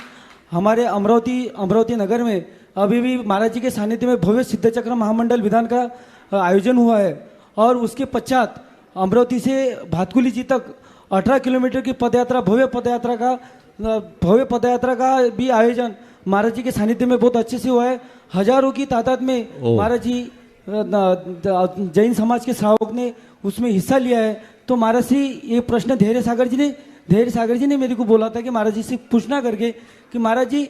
हमारे अमरावती नगर में अभी भी महाराज जी के सानिध्य में भव्य सिद्ध चक्र महामंडल विधान का आयोजन हुआ है, और उसके पश्चात अमरावती से भातकुली जी तक 18 किलोमीटर की पदयात्रा, भव्य पदयात्रा का भी आयोजन महाराज जी के सानिध्य में बहुत अच्छे से हुआ है। हजारों की तादाद में महाराज जी जैन समाज के श्रावक ने उसमें हिस्सा लिया है। तो महाराज श्री, ये प्रश्न धैर्य सागर जी ने मेरे को बोला था कि महाराज जी से पूछना करके कि महाराज जी,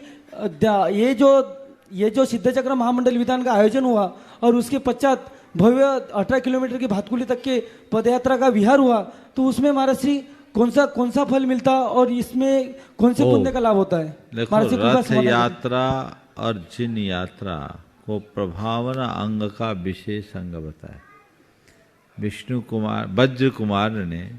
ये जो सिद्ध चक्र महामंडल विधान का आयोजन हुआ और उसके पश्चात भव्य 18 किलोमीटर की भातकुली तक के पदयात्रा का विहार हुआ, तो उसमें महाराज श्री कौन सा फल मिलता और इसमें कौन से पुण्य का लाभ होता है? देखो, रथ यात्रा और जिन यात्रा को प्रभावना अंग का विशेष अंग बताया। वज्र कुमार ने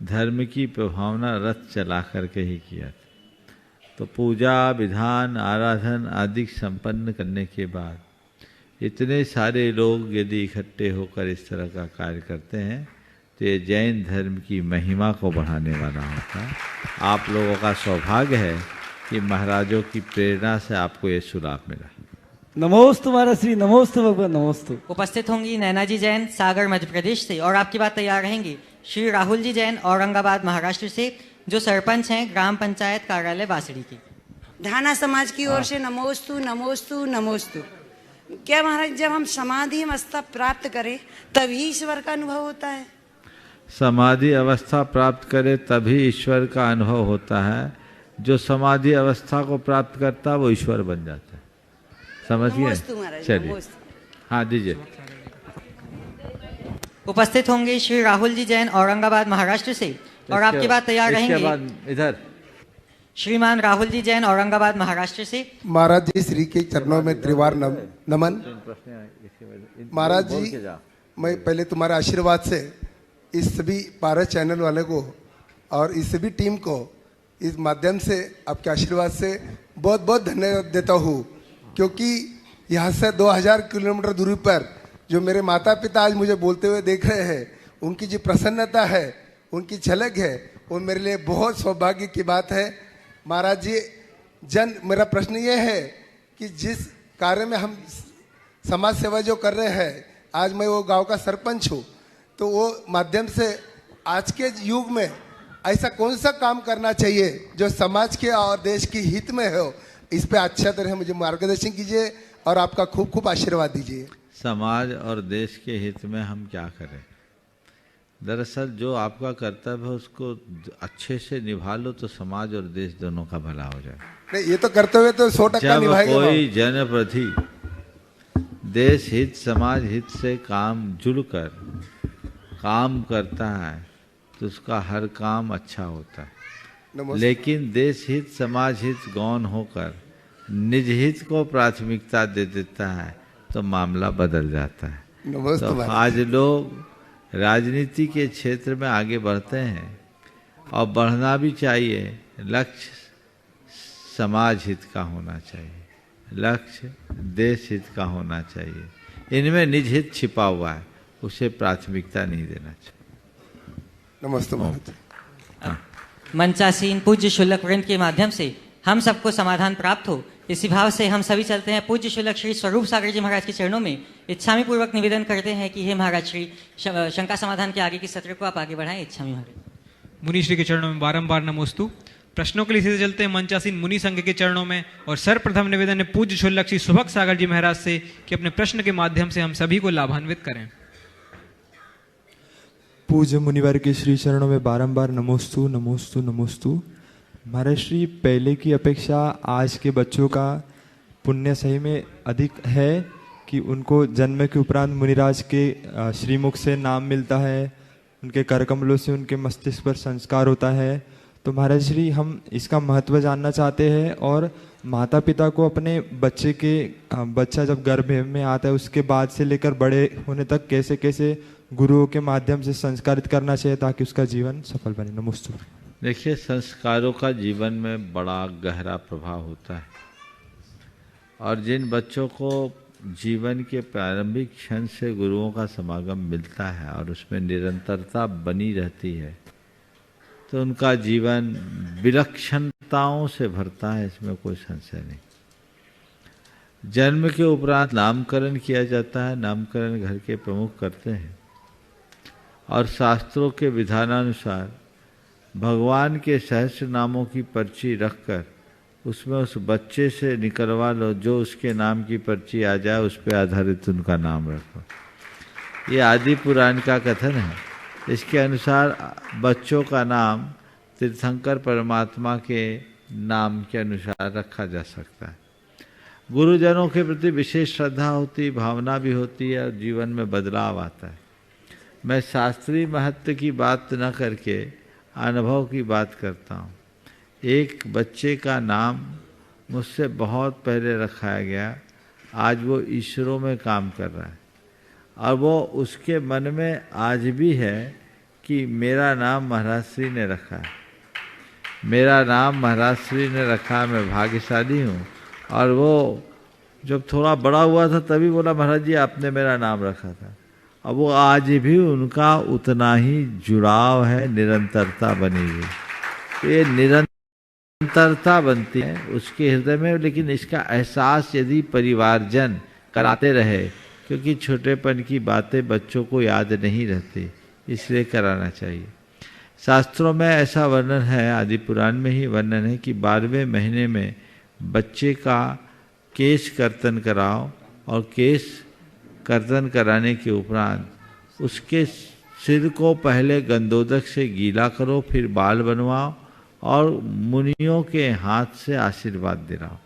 धर्म की प्रभावना रथ चला करके ही किया था। तो पूजा विधान आराधन आदि संपन्न करने के बाद इतने सारे लोग यदि इकट्ठे होकर इस तरह का कार्य करते हैं तो ये जैन धर्म की महिमा को बढ़ाने वाला होता है। आप लोगों का सौभाग्य है कि महाराजों की प्रेरणा से आपको ये सुलाभ मिला। नमोस्तु महाराज श्री, नमोस्तु भगवान, नमोस्तु। उपस्थित होंगी नैना जी जैन, सागर मध्य प्रदेश से, और आपकी बात तैयार रहेंगी श्री राहुल जी जैन, औरंगाबाद महाराष्ट्र से, जो सरपंच हैं ग्राम पंचायत कार्यालय बासड़ी की। धाना समाज की ओर से नमोस्तु नमोस्तु नमोस्तु। क्या महाराज, जब हम समाधि अवस्था प्राप्त करें तभी ईश्वर का अनुभव होता है? समाधि अवस्था प्राप्त करे तभी ईश्वर का अनुभव होता है। जो समाधि अवस्था को प्राप्त करता है वो ईश्वर बन जाता है। समझिए? चलिए, हाँ दीजिए। उपस्थित होंगे श्री राहुल जी जैन, औरंगाबाद महाराष्ट्र से, और आपकी बात तैयार रहेंगे इधर श्रीमान राहुल जी जैन, औरंगाबाद महाराष्ट्र से। महाराज जी श्री के चरणों में त्रिवार नमन। महाराज जी, मैं पहले तुम्हारे आशीर्वाद से इस सभी पारस चैनल वाले को और इस सभी टीम को इस माध्यम से आपके आशीर्वाद से बहुत बहुत धन्यवाद देता हूँ, क्योंकि यहाँ से 2000 किलोमीटर दूरी पर जो मेरे माता पिता आज मुझे बोलते हुए देख रहे हैं, उनकी जो प्रसन्नता है, उनकी झलक है, वो मेरे लिए बहुत सौभाग्य की बात है। महाराज जी, मेरा प्रश्न ये है कि जिस कार्य में हम समाज सेवा जो कर रहे हैं, आज मैं वो गांव का सरपंच हूँ, तो वो माध्यम से आज के युग में ऐसा कौन सा काम करना चाहिए जो समाज के और देश के हित में हो, इस पे अच्छा तरह मुझे मार्गदर्शन कीजिए और आपका खूब खूब आशीर्वाद दीजिए। समाज और देश के हित में हम क्या करें? दरअसल जो आपका कर्तव्य है उसको अच्छे से निभा लो तो समाज और देश दोनों का भला हो जाए। नहीं, ये तो कर्तव्य तो 100% निभाएंगे। जब कोई जनप्रति देश हित समाज हित से काम जुड़कर काम करता है तो उसका हर काम अच्छा होता है। लेकिन देश हित समाज हित गौण होकर निज हित को प्राथमिकता दे देता है तो मामला बदल जाता है। तो आज लोग राजनीति के क्षेत्र में आगे बढ़ते हैं और बढ़ना भी चाहिए। लक्ष्य समाज हित का होना चाहिए, लक्ष्य देश हित का होना चाहिए। इनमें निज हित छिपा हुआ है, उसे प्राथमिकता नहीं देना चाहिए। नमस्ते महाराज। मंचासीन पूज्य शुल्क वृंद के माध्यम से हम सबको समाधान प्राप्त हो, इसी भाव से हम सभी चलते हैं पूज्य शुल्क श्री स्वरूप सागर जी महाराज के चरणों में। इच्छामी पूर्वक निवेदन करते हैं कि हे महाराज श्री शंका समाधान के आगे की सत्र को आप आगे बढ़ाएं। इच्छामी महाराज। मुनि श्री के चरणों में बारंबार नमोस्तु। प्रश्नों के लिए सीधे चलते हैं मंचासीन मुनि संघ के चरणों में और सर्वप्रथम निवेदन है पूज्य शुल्क श्री सुभग सागर जी महाराज से कि अपने प्रश्न के माध्यम से हम सभी को लाभान्वित करें। पूज्य मुनिवर के श्री चरणों में बारंबार नमोस्तु नमोस्तु नमोस्तु। महाराज श्री, पहले की अपेक्षा आज के बच्चों का पुण्य सही में अधिक है कि उनको जन्म के उपरांत मुनिराज के श्रीमुख से नाम मिलता है, उनके करकमलों से उनके मस्तिष्क पर संस्कार होता है। तो महाराज श्री, हम इसका महत्व जानना चाहते हैं और माता पिता को अपने बच्चा जब गर्भ में आता है उसके बाद से लेकर बड़े होने तक कैसे कैसे गुरुओं के माध्यम से संस्कारित करना चाहिए ताकि उसका जीवन सफल बने। नमस्ते। देखिए, संस्कारों का जीवन में बड़ा गहरा प्रभाव होता है और जिन बच्चों को जीवन के प्रारंभिक क्षण से गुरुओं का समागम मिलता है और उसमें निरंतरता बनी रहती है तो उनका जीवन विलक्षणताओं से भरता है, इसमें कोई संशय नहीं। जन्म के उपरांत नामकरण किया जाता है, नामकरण घर के प्रमुख करते हैं और शास्त्रों के विधानानुसार भगवान के सहस्र नामों की पर्ची रखकर उसमें उस बच्चे से निकलवा लो, जो उसके नाम की पर्ची आ जाए उस पर आधारित उनका नाम रखो। ये आदि पुराण का कथन है। इसके अनुसार बच्चों का नाम तीर्थंकर परमात्मा के नाम के अनुसार रखा जा सकता है। गुरुजनों के प्रति विशेष श्रद्धा होती, भावना भी होती है और जीवन में बदलाव आता है। मैं शास्त्रीय महत्व की बात न करके अनुभव की बात करता हूँ। एक बच्चे का नाम मुझसे बहुत पहले रखाया गया, आज वो ईश्वरों में काम कर रहा है और वो उसके मन में आज भी है कि मेरा नाम महाराज श्री ने रखा है, मेरा नाम महाराज श्री ने रखा, मैं भाग्यशाली हूँ। और वो जब थोड़ा बड़ा हुआ था तभी बोला महाराज जी आपने मेरा नाम रखा था। अब वो आज भी उनका उतना ही जुड़ाव है, निरंतरता बनी हुई। ये निरंतरता बनती है उसके हृदय में, लेकिन इसका एहसास यदि परिवारजन कराते रहे, क्योंकि छोटेपन की बातें बच्चों को याद नहीं रहती, इसलिए कराना चाहिए। शास्त्रों में ऐसा वर्णन है, आदि पुराण में ही वर्णन है कि 12वें महीने में बच्चे का केश कर्तन कराओ और केश कर्तन कराने के उपरांत उसके सिर को पहले गंधोदक से गीला करो, फिर बाल बनवाओ और मुनियों के हाथ से आशीर्वाद दिलाओ।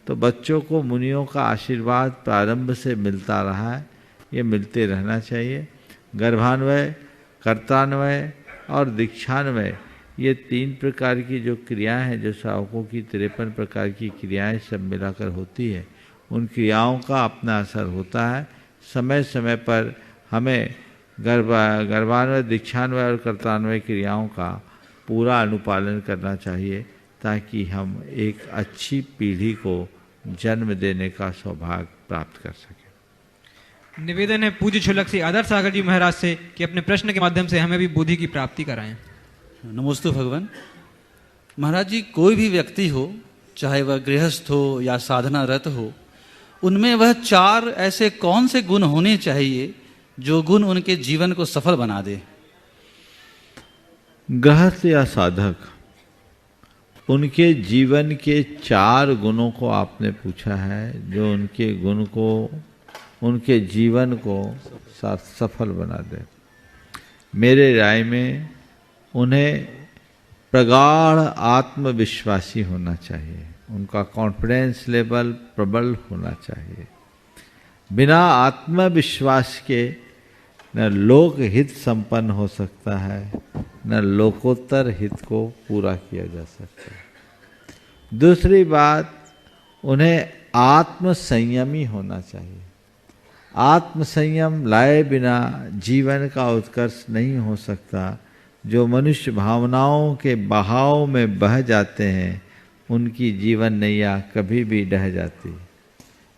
तो बच्चों को मुनियों का आशीर्वाद प्रारंभ से मिलता रहा है, ये मिलते रहना चाहिए। गर्भान्वय, कर्तान्वय और दीक्षान्वय, ये 3 प्रकार की जो क्रियाएं हैं, जो श्रावकों की 53 प्रकार की क्रियाएं सब मिलाकर होती है, उन क्रियाओं का अपना असर होता है। समय समय पर हमें गर्भान्वय, दीक्षान्वय और कर्तान्वय क्रियाओं का पूरा अनुपालन करना चाहिए ताकि हम एक अच्छी पीढ़ी को जन्म देने का सौभाग्य प्राप्त कर सकें। निवेदन है पूज्य शुल्क श्री आदर्श सागर जी महाराज से कि अपने प्रश्न के माध्यम से हमें भी बुद्धि की प्राप्ति कराएं। नमोस्तु भगवान। महाराज जी, कोई भी व्यक्ति हो चाहे वह गृहस्थ हो या साधना रत हो, उनमें वह 4 ऐसे कौन से गुण होने चाहिए जो गुण उनके जीवन को सफल बना दे? गृहस्थ या साधक, उनके जीवन के 4 गुणों को आपने पूछा है जो उनके गुण को, उनके जीवन को सफल बना दे। मेरे राय में उन्हें प्रगाढ़ आत्मविश्वासी होना चाहिए, उनका कॉन्फिडेंस लेवल प्रबल होना चाहिए। बिना आत्मविश्वास के न लोक हित संपन्न हो सकता है, न लोकोत्तर हित को पूरा किया जा सकता है। दूसरी बात, उन्हें आत्म संयमी होना चाहिए। आत्म संयम लाए बिना जीवन का उत्कर्ष नहीं हो सकता। जो मनुष्य भावनाओं के बहाव में बह जाते हैं, उनकी जीवन नैया कभी भी डह जाती।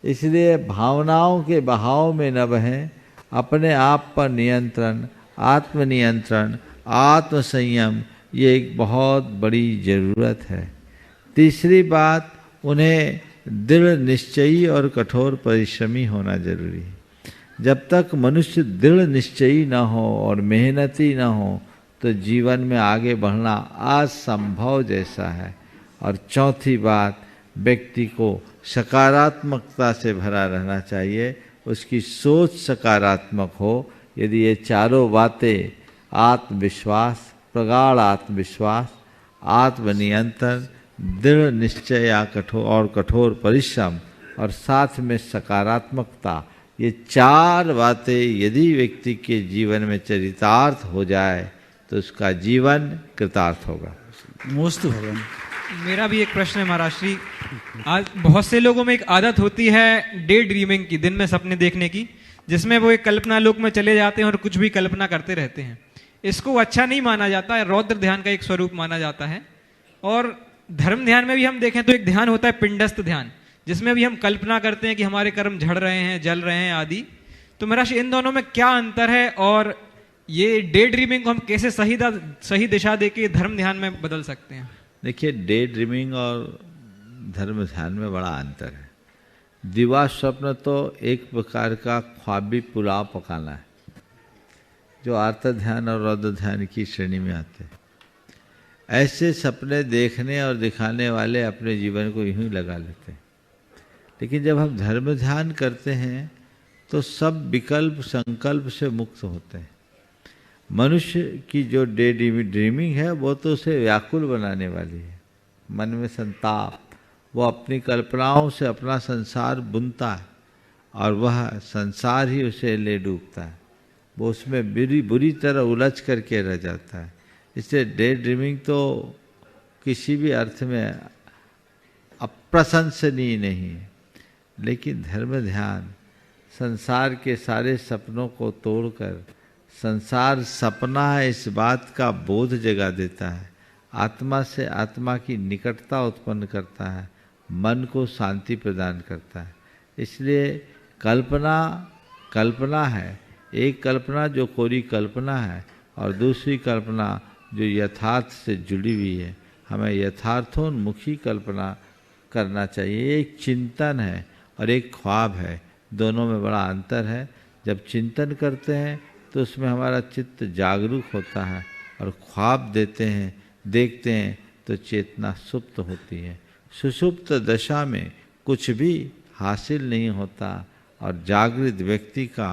इसलिए भावनाओं के बहाव में न बहें, अपने आप पर नियंत्रण, आत्मनियंत्रण, आत्म संयम, ये एक बहुत बड़ी ज़रूरत है। तीसरी बात, उन्हें दृढ़ निश्चयी और कठोर परिश्रमी होना जरूरी है। जब तक मनुष्य दृढ़ निश्चयी न हो और मेहनती न हो तो जीवन में आगे बढ़ना असंभव जैसा है। और चौथी बात, व्यक्ति को सकारात्मकता से भरा रहना चाहिए, उसकी सोच सकारात्मक हो। यदि ये 4 बातें, आत्मविश्वास, प्रगाढ़ आत्मविश्वास, आत्मनियंत्रण, दृढ़ निश्चय या कठोर परिश्रम और साथ में सकारात्मकता, ये 4 बातें यदि व्यक्ति के जीवन में चरितार्थ हो जाए तो उसका जीवन कृतार्थ होगा। नमोस्तु भगवान। मेरा भी एक प्रश्न है महाराज श्री। आज बहुत से लोगों में एक आदत होती है डे ड्रीमिंग की, दिन में सपने देखने की, जिसमें वो एक कल्पना लोक में चले जाते हैं और कुछ भी कल्पना करते रहते हैं। इसको अच्छा नहीं माना जाता है, रौद्र ध्यान का एक स्वरूप माना जाता है। और धर्म ध्यान में भी हम देखें तो एक ध्यान होता है पिंडस्थ ध्यान, जिसमें भी हम कल्पना करते हैं कि हमारे कर्म झड़ रहे हैं, जल रहे हैं आदि। तो मेरा इन दोनों में क्या अंतर है और ये डे ड्रीमिंग को हम कैसे सही दिशा देके धर्म ध्यान में बदल सकते हैं? देखिए, डे ड्रीमिंग और धर्म ध्यान में बड़ा अंतर है। दिवा स्वप्न तो एक प्रकार का ख्वाबी पुलाव पकाना है, जो आर्त ध्यान और रौद्र ध्यान की श्रेणी में आते हैं। ऐसे सपने देखने और दिखाने वाले अपने जीवन को यूं ही लगा लेते हैं। लेकिन जब हम धर्म ध्यान करते हैं तो सब विकल्प संकल्प से मुक्त होते हैं। मनुष्य की जो डे ड्रीमिंग है वो तो उसे व्याकुल बनाने वाली है। मन में संताप, वो अपनी कल्पनाओं से अपना संसार बुनता है और वह संसार ही उसे ले डूबता है। वो उसमें बुरी तरह उलझ करके रह जाता है। इसलिए डे ड्रीमिंग तो किसी भी अर्थ में अप्रशंसनीय नहीं है। लेकिन धर्म ध्यान संसार के सारे सपनों को तोड़कर संसार सपना है इस बात का बोध जगा देता है, आत्मा से आत्मा की निकटता उत्पन्न करता है, मन को शांति प्रदान करता है। इसलिए कल्पना है, एक कल्पना जो कोरी कल्पना है और दूसरी कल्पना जो यथार्थ से जुड़ी हुई है। हमें यथार्थोन्मुखी कल्पना करना चाहिए। एक चिंतन है और एक ख्वाब है, दोनों में बड़ा अंतर है। जब चिंतन करते हैं तो उसमें हमारा चित्त जागरूक होता है और ख्वाब देखते हैं तो चेतना सुप्त होती है। सुषुप्त दशा में कुछ भी हासिल नहीं होता और जागृत व्यक्ति का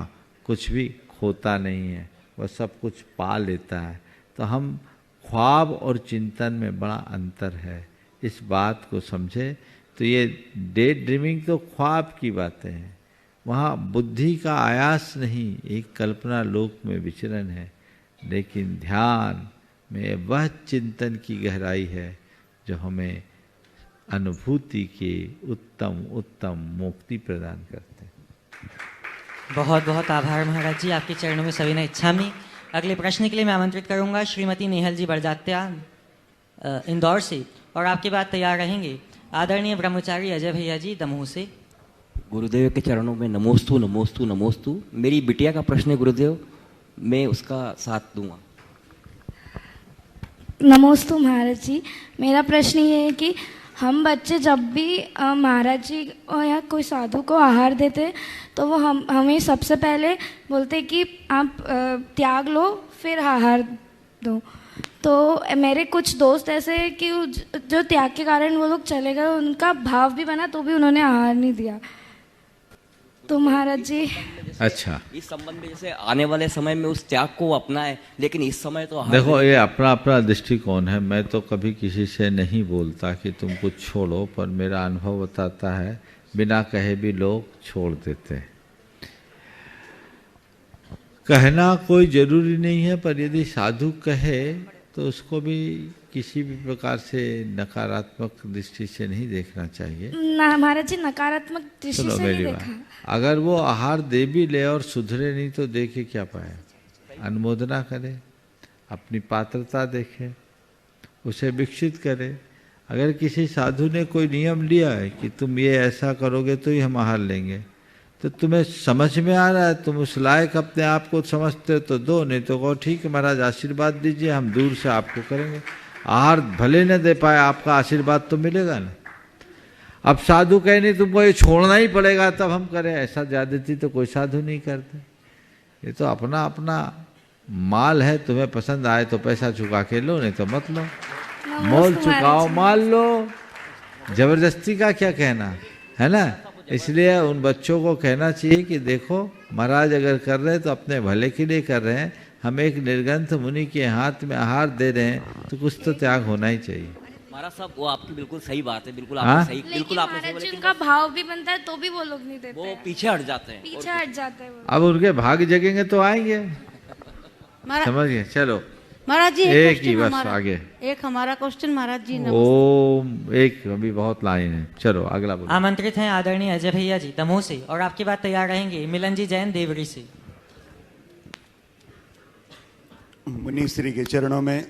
कुछ भी खोता नहीं है, वह सब कुछ पा लेता है। तो हम ख्वाब और चिंतन में बड़ा अंतर है, इस बात को समझे। तो ये डे ड्रीमिंग तो ख्वाब की बातें हैं, वहाँ बुद्धि का आयास नहीं, एक कल्पना लोक में विचरण है। लेकिन ध्यान में वह चिंतन की गहराई है जो हमें अनुभूति के उत्तम मुक्ति प्रदान करते हैं। बहुत बहुत आभार महाराज जी, आपके चरणों में सविनय इच्छामि। अगले प्रश्न के लिए मैं आमंत्रित करूंगा श्रीमती नेहल जी बड़जात्या इंदौर से, और आपके बाद तैयार रहेंगे आदरणीय ब्रह्मचारी अजय भैया जी दमोह से। गुरुदेव के चरणों में नमोस्तु नमोस्तु नमोस्तु। मेरी बिटिया का प्रश्न है गुरुदेव, मैं उसका साथ दूंगा। नमोस्तु महाराज जी, मेरा प्रश्न ये है कि हम बच्चे जब भी महाराज जी या कोई साधु को आहार देते तो वो हमें सबसे पहले बोलते कि आप त्याग लो फिर आहार दो। तो मेरे कुछ दोस्त ऐसे हैं कि जो त्याग के कारण वो लोग चले गए, उनका भाव भी बना तो भी उन्होंने आहार नहीं दिया। तो महाराज जी अच्छा, इस संबंध में जैसे आने वाले समय में उस त्याग को अपनाए, लेकिन इस समय तो देखो ये अपना अपना दृष्टिकोण है। मैं तो कभी किसी से नहीं बोलता कि तुम कुछ छोड़ो, पर मेरा अनुभव बताता है बिना कहे भी लोग छोड़ देते हैं। कहना कोई जरूरी नहीं है, पर यदि साधु कहे तो उसको भी किसी भी प्रकार से नकारात्मक दृष्टि से नहीं देखना चाहिए। ना महाराज जी, नकारात्मक दृष्टि से नहीं बात, देखा। अगर वो आहार दे भी ले और सुधरे नहीं तो देखे क्या पाए, अनुमोदना करे, अपनी पात्रता देखे, उसे विकसित करे। अगर किसी साधु ने कोई नियम लिया है कि तुम ये ऐसा करोगे तो ही हम आहार लेंगे, तो तुम्हें समझ में आ रहा है, तुम उस लायक अपने आप को समझते हो तो दो, नहीं तो कहो ठीक है महाराज आशीर्वाद दीजिए, हम दूर से आपको करेंगे। आहार भले न दे पाए, आपका आशीर्वाद तो मिलेगा ना। अब साधु कहे नहीं तुमको ये छोड़ना ही पड़ेगा तब हम करें, ऐसा ज्यादती तो कोई साधु नहीं करते। ये तो अपना अपना माल है, तुम्हें पसंद आए तो पैसा चुका के लो, नहीं तो मत लो। मोल चुकाओ माल लो, जबरदस्ती का क्या कहना है ना। इसलिए उन बच्चों को कहना चाहिए कि देखो महाराज अगर कर रहे हैं तो अपने भले के लिए कर रहे हैं, हम एक निर्ग्रंथ मुनि के हाथ में आहार दे रहे हैं तो कुछ तो त्याग होना ही चाहिए। महाराज साहब वो आपकी बिल्कुल सही बात है, बिल्कुल आपने सही, बिल्कुल आपने सही बोला, उनका भाव भी बनता है तो भी वो लोग नहीं देते, वो पीछे हट जाते हैं, पीछे हट जाते हैं। अब उनके भाग जगेंगे तो आएंगे, समझ गए। चलो महाराज जी एक ही बस आगे, एक हमारा क्वेश्चन महाराज जी। ओम एक अभी बहुत लाइन है, चलो अगला बोलो। आमंत्रित हैं आदरणीय अजय भैया जी दमोह से, और आपकी बात तैयार रहेंगे मिलन जी जैन देवरी से। मुनि श्री के चरणों में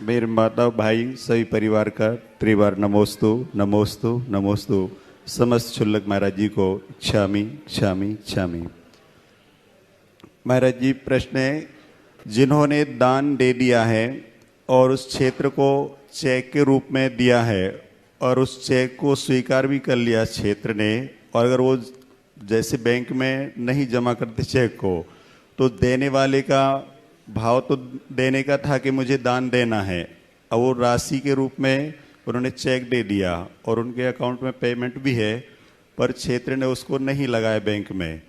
मेरे माता भाई सभी परिवार का त्रिवार नमोस्तु नमोस्तु नमोस्तु। समस्त क्षुल्लक महाराज जी को क्षामी क्षामी क्षामी। महाराज जी प्रश्न है, जिन्होंने दान दे दिया है और उस क्षेत्र को चेक के रूप में दिया है और उस चेक को स्वीकार भी कर लिया क्षेत्र ने, और अगर वो जैसे बैंक में नहीं जमा करते चेक को, तो देने वाले का भाव तो देने का था कि मुझे दान देना है, अब वो राशि के रूप में उन्होंने चेक दे दिया और उनके अकाउंट में पेमेंट भी है, पर क्षेत्र ने उसको नहीं लगाया बैंक में।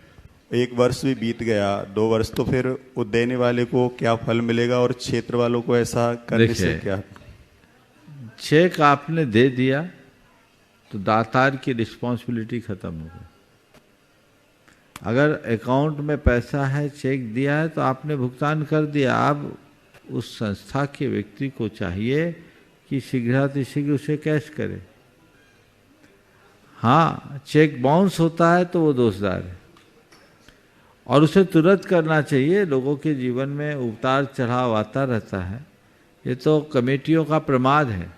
1 वर्ष भी बीत गया, 2 वर्ष, तो फिर वो देने वाले को क्या फल मिलेगा और क्षेत्र वालों को ऐसा करने से क्या? चेक आपने दे दिया तो दातार की रिस्पॉन्सिबिलिटी खत्म हो गई। अगर अकाउंट में पैसा है, चेक दिया है तो आपने भुगतान कर दिया। अब उस संस्था के व्यक्ति को चाहिए कि शीघ्रातिशीघ्र उसे कैश करे। हाँ, चेक बाउंस होता है तो वो दोषदार है और उसे तुरंत करना चाहिए। लोगों के जीवन में उतार चढ़ाव आता रहता है, ये तो कमेटियों का प्रमाद है।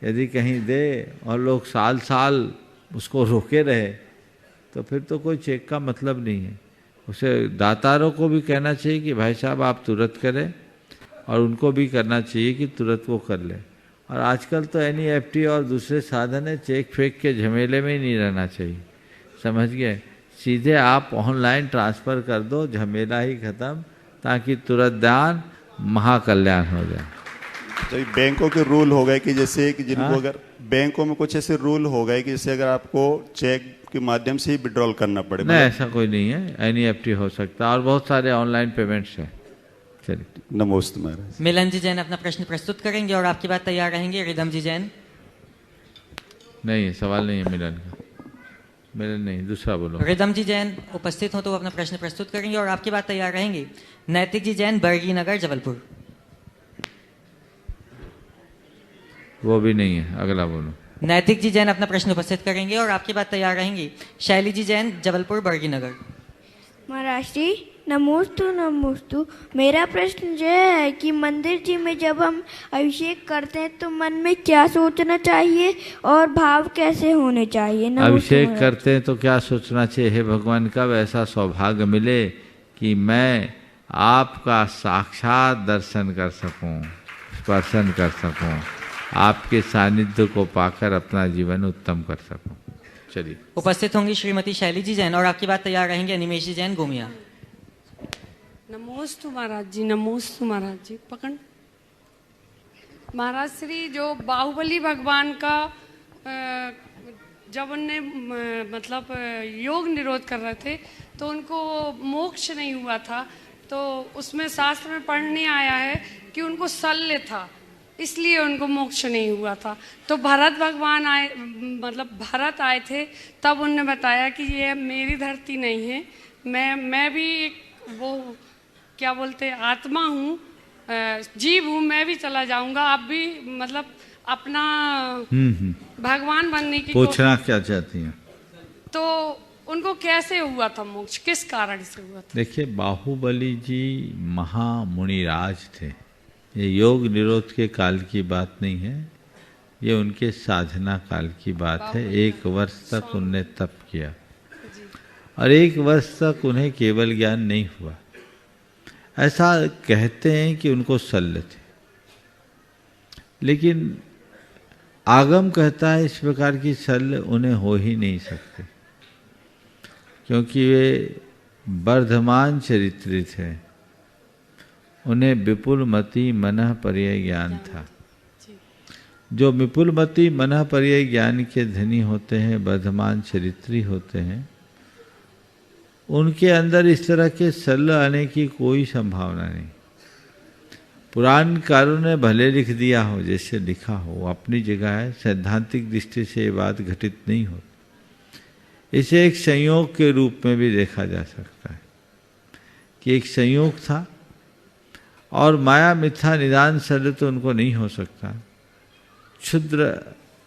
यदि कहीं दे और लोग साल साल उसको रोके रहे तो फिर तो कोई चेक का मतलब नहीं है। उसे दातारों को भी कहना चाहिए कि भाई साहब आप तुरंत करें, और उनको भी करना चाहिए कि तुरंत वो कर लें। और आजकल तो NEFT और दूसरे साधन है, चेक फेक के झमेले में ही नहीं रहना चाहिए, समझ गए। सीधे आप ऑनलाइन ट्रांसफ़र कर दो, झमेला ही खत्म, ताकि तुरंत दान महाकल्याण हो जाए। तो बैंकों के रूल हो गए कि जैसे कि जिनको अगर बैंकों में कुछ ऐसे रूल हो गए कि जैसे अगर आपको चेक के माध्यम से ही विड्रॉल करना पड़े? नहीं, ऐसा कोई नहीं है, NEFT हो सकता है और बहुत सारे ऑनलाइन पेमेंट्स हैं। चलिए, नमस्ते महाराज। मिलन जी जैन अपना प्रश्न प्रस्तुत करेंगे और आपकी बात तैयार रहेंगे रिदम जी जैन। नहीं, सवाल नहीं है मिलन का, मिलन नहीं, दूसरा बोलो। रिदम जी जैन उपस्थित हो तो अपना प्रश्न प्रस्तुत करेंगे और आपकी बात तैयार रहेंगे नैतिक जी जैन बरगी नगर जबलपुर। वो भी नहीं है, अगला बोलो। नैतिक जी जैन अपना प्रश्न उपस्थित करेंगे और आपकी बात तैयार रहेंगी शैली जी जैन जबलपुर बरगी नगर। महाराज जी नमोस्तु नमोस्तु। मेरा प्रश्न यह है कि मंदिर जी में जब हम अभिषेक करते हैं तो मन में क्या सोचना चाहिए और भाव कैसे होने चाहिए? अभिषेक करते हैं तो क्या सोचना चाहिए? हे भगवान, कब ऐसा सौभाग्य मिले कि मैं आपका साक्षात दर्शन कर सकूं, स्पर्शन कर सकूं, आपके सानिध्य को पाकर अपना जीवन उत्तम कर सकूं। चलिए। उपस्थित होंगी श्रीमती शैली जी जैन और आपके बाद तैयार रहेंगे अनिमेश जी जैन गोमिया। नमोस्तु महाराज जी, नमोस्तु महाराज जी। पकड़ महाराज श्री जो बाहुबली भगवान का जब उनने मतलब योग निरोध कर रहे थे तो उनको मोक्ष नहीं हुआ था, तो उसमें शास्त्र में पढ़ने आया है कि उनको शल्य था, इसलिए उनको मोक्ष नहीं हुआ था। तो भरत भगवान आए, मतलब भरत आए थे, तब उनने बताया कि ये मेरी धरती नहीं है, मैं भी एक वो क्या बोलते आत्मा हूँ, जीव हूँ, मैं भी चला जाऊंगा, आप भी मतलब अपना भगवान बनने की पूछना क्या चाहती हैं? तो उनको कैसे हुआ था मोक्ष, किस कारण से हुआ था? देखिए, बाहुबली जी महामुनिराज थे। ये योग निरोध के काल की बात नहीं है, ये उनके साधना काल की बात है। 1 वर्ष तक उनने तप किया और 1 वर्ष तक उन्हें केवल ज्ञान नहीं हुआ। ऐसा कहते हैं कि उनको शल्य थे, लेकिन आगम कहता है इस प्रकार की शल्य उन्हें हो ही नहीं सकते, क्योंकि वे वर्धमान चरित्रित हैं। उन्हें विपुलमति मनः पर्यय ज्ञान था। जो विपुलमति मनः पर्यय ज्ञान के धनी होते हैं, वर्धमान चरित्री होते हैं, उनके अंदर इस तरह के शल्य आने की कोई संभावना नहीं। पुराणकारों ने भले लिख दिया हो, जैसे लिखा हो, अपनी जगह है, सैद्धांतिक दृष्टि से ये बात घटित नहीं होती। इसे एक संयोग के रूप में भी देखा जा सकता है कि एक संयोग था और माया मिथ्या निदान शल्य तो उनको नहीं हो सकता। क्षुद्र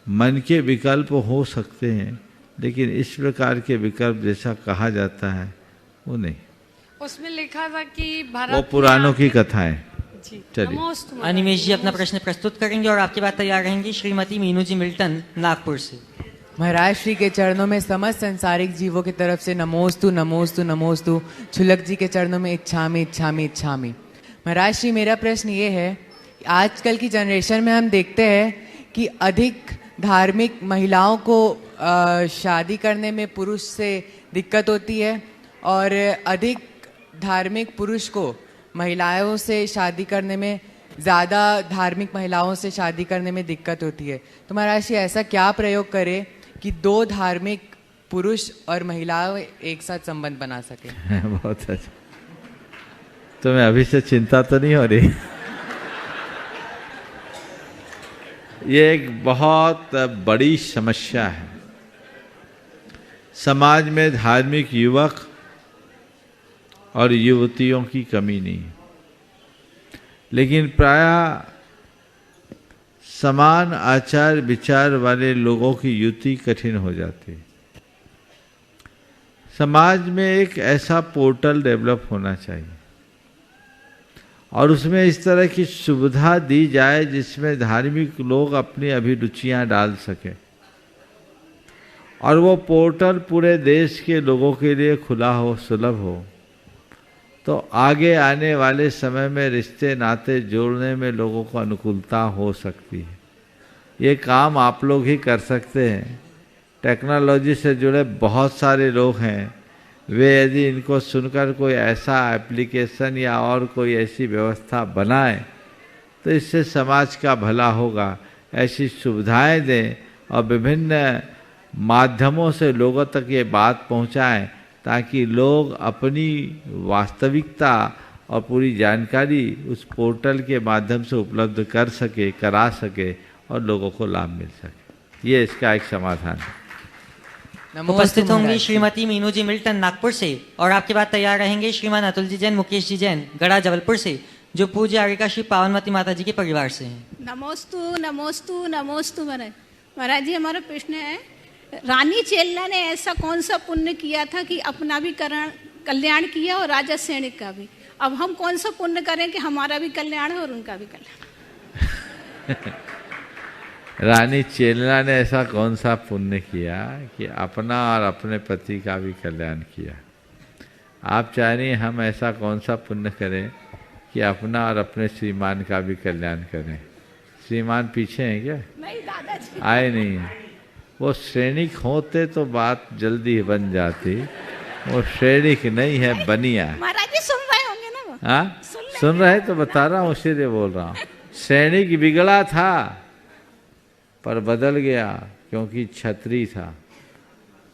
मन के विकल्प हो सकते हैं, लेकिन इस प्रकार के विकल्प जैसा कहा जाता है वो नहीं। उसमें लिखा था कि भारत वो पुराणों की कथाएं। चलिए, अनिमेश जी अपना प्रश्न प्रस्तुत करेंगे और आपके बाद तैयार रहेंगी श्रीमती मीनू जी मिल्टन नागपुर से। महाराज श्री के चरणों में समस्त संसारिक जीवों की तरफ से नमोस्तु नमोस्तु नमोस्तु। छुलक जी के चरणों में इच्छामी इच्छामी इच्छामी। महाराज श्री, मेरा प्रश्न ये है, आजकल की जनरेशन में हम देखते हैं कि अधिक धार्मिक महिलाओं को शादी करने में पुरुष से दिक्कत होती है और अधिक धार्मिक पुरुष को महिलाओं से शादी करने में, ज़्यादा धार्मिक महिलाओं से शादी करने में दिक्कत होती है। तो महाराज जी ऐसा क्या प्रयोग करें कि 2 धार्मिक पुरुष और महिलाएं एक साथ संबंध बना सके? बहुत अच्छा। तुम्हें अभी से चिंता तो नहीं हो रही? ये एक बहुत बड़ी समस्या है। समाज में धार्मिक युवक और युवतियों की कमी नहीं, लेकिन प्रायः समान आचार विचार वाले लोगों की युति कठिन हो जाती है। समाज में एक ऐसा पोर्टल डेवलप होना चाहिए और उसमें इस तरह की सुविधा दी जाए जिसमें धार्मिक लोग अपनी अभिरुचियां डाल सकें और वो पोर्टल पूरे देश के लोगों के लिए खुला हो, सुलभ हो, तो आगे आने वाले समय में रिश्ते नाते जोड़ने में लोगों को अनुकूलता हो सकती है। ये काम आप लोग ही कर सकते हैं। टेक्नोलॉजी से जुड़े बहुत सारे लोग हैं, वे यदि इनको सुनकर कोई ऐसा एप्लीकेशन या और कोई ऐसी व्यवस्था बनाएं तो इससे समाज का भला होगा। ऐसी सुविधाएं दें और विभिन्न माध्यमों से लोगों तक ये बात पहुंचाएं ताकि लोग अपनी वास्तविकता और पूरी जानकारी उस पोर्टल के माध्यम से उपलब्ध कर सके, करा सके और लोगों को लाभ मिल सके। ये इसका एक समाधान है। उपस्थित होंगी श्रीमती मीनू जी मिल्टन नागपुर से और आपके बाद तैयार रहेंगे श्रीमान अतुल जी जैन, मुकेश जी जैन गढ़ा जबलपुर से, जो पूज्य आर्यका श्री पावनमती माता जी के परिवार से हैं। नमोस्तु नमोस्तु नमोस्तु। महाराज जी, हमारा प्रश्न है, रानी चेलना ने ऐसा कौन सा पुण्य किया था कि अपना भी कल्याण किया और राजा सैनिक का भी? अब हम कौन सा पुण्य करें कि हमारा भी कल्याण हो और उनका भी कल्याण? रानी चेलना ने ऐसा कौन सा पुण्य किया कि अपना और अपने पति का भी कल्याण किया? आप चाह रही हैं हम ऐसा कौन सा पुण्य करें कि अपना और अपने श्रीमान का भी कल्याण करें? श्रीमान पीछे हैं क्या? नहीं दादाजी। आए नहीं हैं। वो श्रेणिक होते तो बात जल्दी बन जाती, वो श्रेणिक नहीं है, बनिया है। महाराज जी सुन रहे होंगे ना वो? हाँ सुन रहे तो बता रहा हूँ, इसीलिए बोल रहा हूँ। श्रेणिक बिगड़ा था पर बदल गया क्योंकि छतरी था।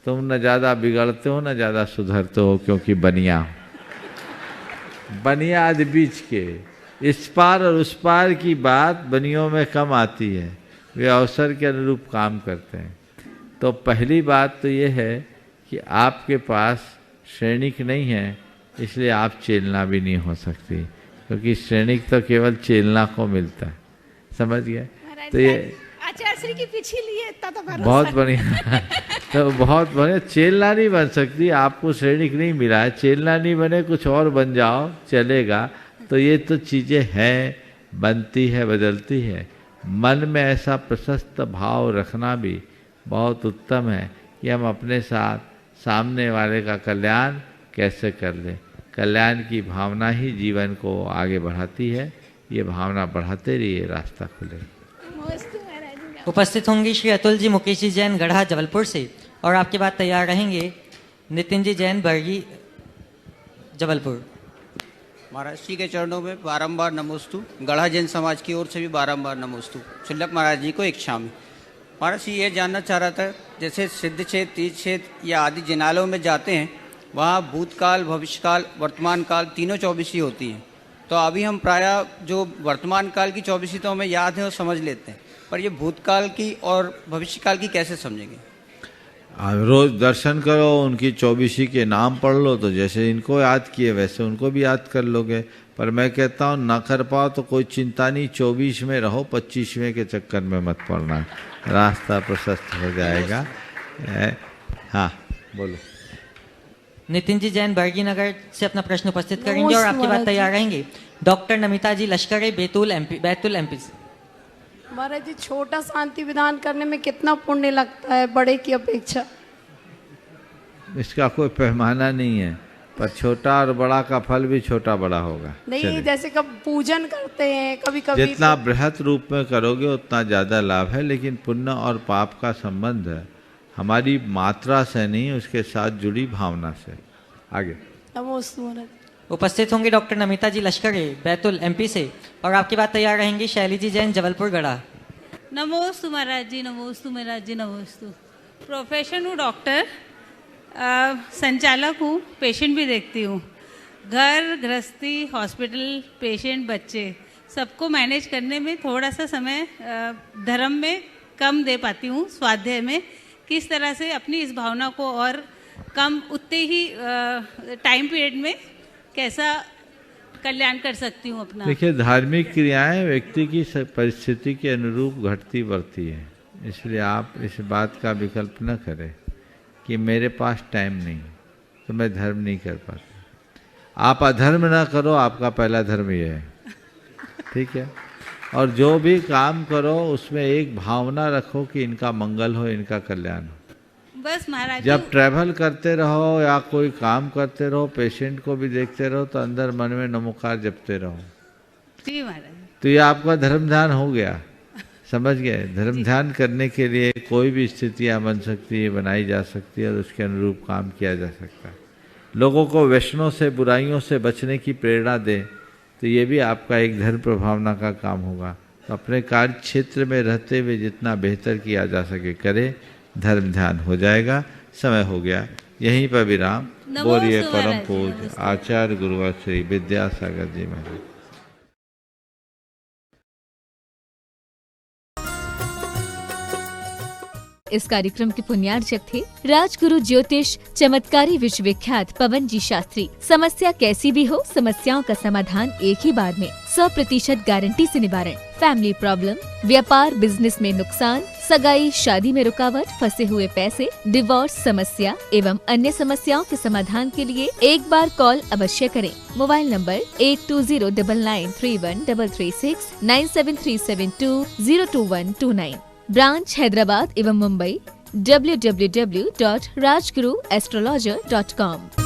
तुम न ज़्यादा बिगड़ते हो न ज़्यादा सुधरते हो, क्योंकि बनिया हो। बनिया आदि बीच के, इस पार और उस पार की बात बनियों में कम आती है, वे अवसर के अनुरूप काम करते हैं। तो पहली बात तो ये है कि आपके पास श्रेणिक नहीं है, इसलिए आप चेलना भी नहीं हो सकती, क्योंकि श्रेणिक तो केवल चेलना को मिलता है। समझ गए? तो ये आचार्य श्री की पीछे लिए इतना तो भरोसा। बहुत बढ़िया। तो बहुत बढ़िया। चेलना नहीं बन सकती, आपको श्रेणिक नहीं मिला है, चेलना नहीं बने कुछ और बन जाओ चलेगा। तो ये तो चीज़ें हैं, बनती है बदलती है। मन में ऐसा प्रशस्त भाव रखना भी बहुत उत्तम है कि हम अपने साथ सामने वाले का कल्याण कैसे कर लें। कल्याण की भावना ही जीवन को आगे बढ़ाती है। ये भावना बढ़ाते रहिए, रास्ता खुलेगा। उपस्थित होंगे श्री अतुल जी मुकेश जी जैन गढ़ा जबलपुर से, और आपके बाद तैयार रहेंगे नितिन जी जैन बरगी जबलपुर। महाराज श्री के चरणों में बारंबार नमोस्तु। गढ़ा जैन समाज की ओर से भी बारंबार नमोस्तु। शुल्लक महाराज जी को एक शाम। महाराज जी ये जानना चाह रहा था, जैसे सिद्ध क्षेत्र, तीर्थ क्षेत्र या आदि जिनालों में जाते हैं, वहाँ भूतकाल, भविष्यकाल, वर्तमान काल तीनों 24 होती हैं। तो अभी हम प्रायः जो वर्तमान काल की 24 तो हमें याद है और समझ लेते हैं, पर ये भूतकाल की और भविष्यकाल की कैसे समझेंगे? आप रोज दर्शन करो, उनकी 24 के नाम पढ़ लो, तो जैसे इनको याद किए वैसे उनको भी याद कर लोगे। पर मैं कहता हूँ ना कर पाओ तो कोई चिंता नहीं, 24 में रहो, 25वें के चक्कर में मत पड़ना, रास्ता प्रशस्त हो जाएगा। हाँ बोलो। नितिन जी जैन बरगी नगर से अपना प्रश्न उपस्थित करेंगे, और आपके बाद तैयार रहेंगे डॉक्टर नमिता जी लश्करे बैतूल एमपी से। महाराज जी छोटा शांति विधान करने में कितना पुण्य लगता है बड़े की अपेक्षा? इसका कोई पैमाना नहीं है, पर छोटा और बड़ा का फल भी छोटा बड़ा होगा। नहीं, जैसे कब पूजन करते हैं, कभी कभी जितना बृहत रूप में करोगे उतना ज्यादा लाभ है, लेकिन पुण्य और पाप का संबंध है हमारी मात्रा से नहीं, उसके साथ जुड़ी भावना से। आगे नमोस्तु महाराज। उपस्थित होंगे डॉक्टर नमिता जी लश्करे बैतूल एमपी से, और आपके बाद तैयार रहेंगी शैली जी जैन जबलपुर गढ़ा। नमोस्तु महाराज जी, नमोस्तु महाराज जी, नमोस्तु। प्रोफेशन हूँ डॉक्टर, संचालक हूँ, पेशेंट भी देखती हूँ। घर गृहस्थी, हॉस्पिटल, पेशेंट, बच्चे सबको मैनेज करने में थोड़ा सा समय धर्म में कम दे पाती हूँ। स्वाध्याय में किस तरह से अपनी इस भावना को और कम उतने ही टाइम पीरियड में कैसा कल्याण कर सकती हूँ अपना? देखिए, धार्मिक क्रियाएं व्यक्ति की परिस्थिति के अनुरूप घटती बढ़ती है, इसलिए आप इस बात का विकल्प न करें कि मेरे पास टाइम नहीं तो मैं धर्म नहीं कर पाता। आप अधर्म ना करो, आपका पहला धर्म ये है, ठीक है। और जो भी काम करो उसमें एक भावना रखो कि इनका मंगल हो, इनका कल्याण हो। बस महाराज, जब ट्रैवल करते रहो या कोई काम करते रहो, पेशेंट को भी देखते रहो, तो अंदर मन में नमोकार जपते रहो। जी महाराज। तो ये आपका धर्म ध्यान हो गया, समझ गए। धर्म ध्यान करने के लिए कोई भी स्थितियाँ बन सकती है, बनाई जा सकती है, और उसके अनुरूप काम किया जा सकता है। लोगों को व्यसनों से, बुराइयों से बचने की प्रेरणा दें, तो ये भी आपका एक धर्म प्रभावना का काम होगा। तो अपने कार्य क्षेत्र में रहते हुए जितना बेहतर किया जा सके करें, धर्म ध्यान हो जाएगा। समय हो गया, यहीं पर विराम। बोलिए परम पूज्य आचार्य गुरुवर श्री विद्यासागर जी महाराज। इस कार्यक्रम के पुण्यार्चक थे राजगुरु ज्योतिष चमत्कारी विश्वविख्यात पवन जी शास्त्री। समस्या कैसी भी हो, समस्याओं का समाधान एक ही बार में, 100% गारंटी से निवारण। फैमिली प्रॉब्लम, व्यापार बिजनेस में नुकसान, सगाई शादी में रुकावट, फंसे हुए पैसे, डिवोर्स समस्या एवं अन्य समस्याओं के समाधान के लिए एक बार कॉल अवश्य करें। Mobile number 8209931336 9737202129। ब्रांच हैदराबाद एवं मुंबई www.rajguruastrologer.com।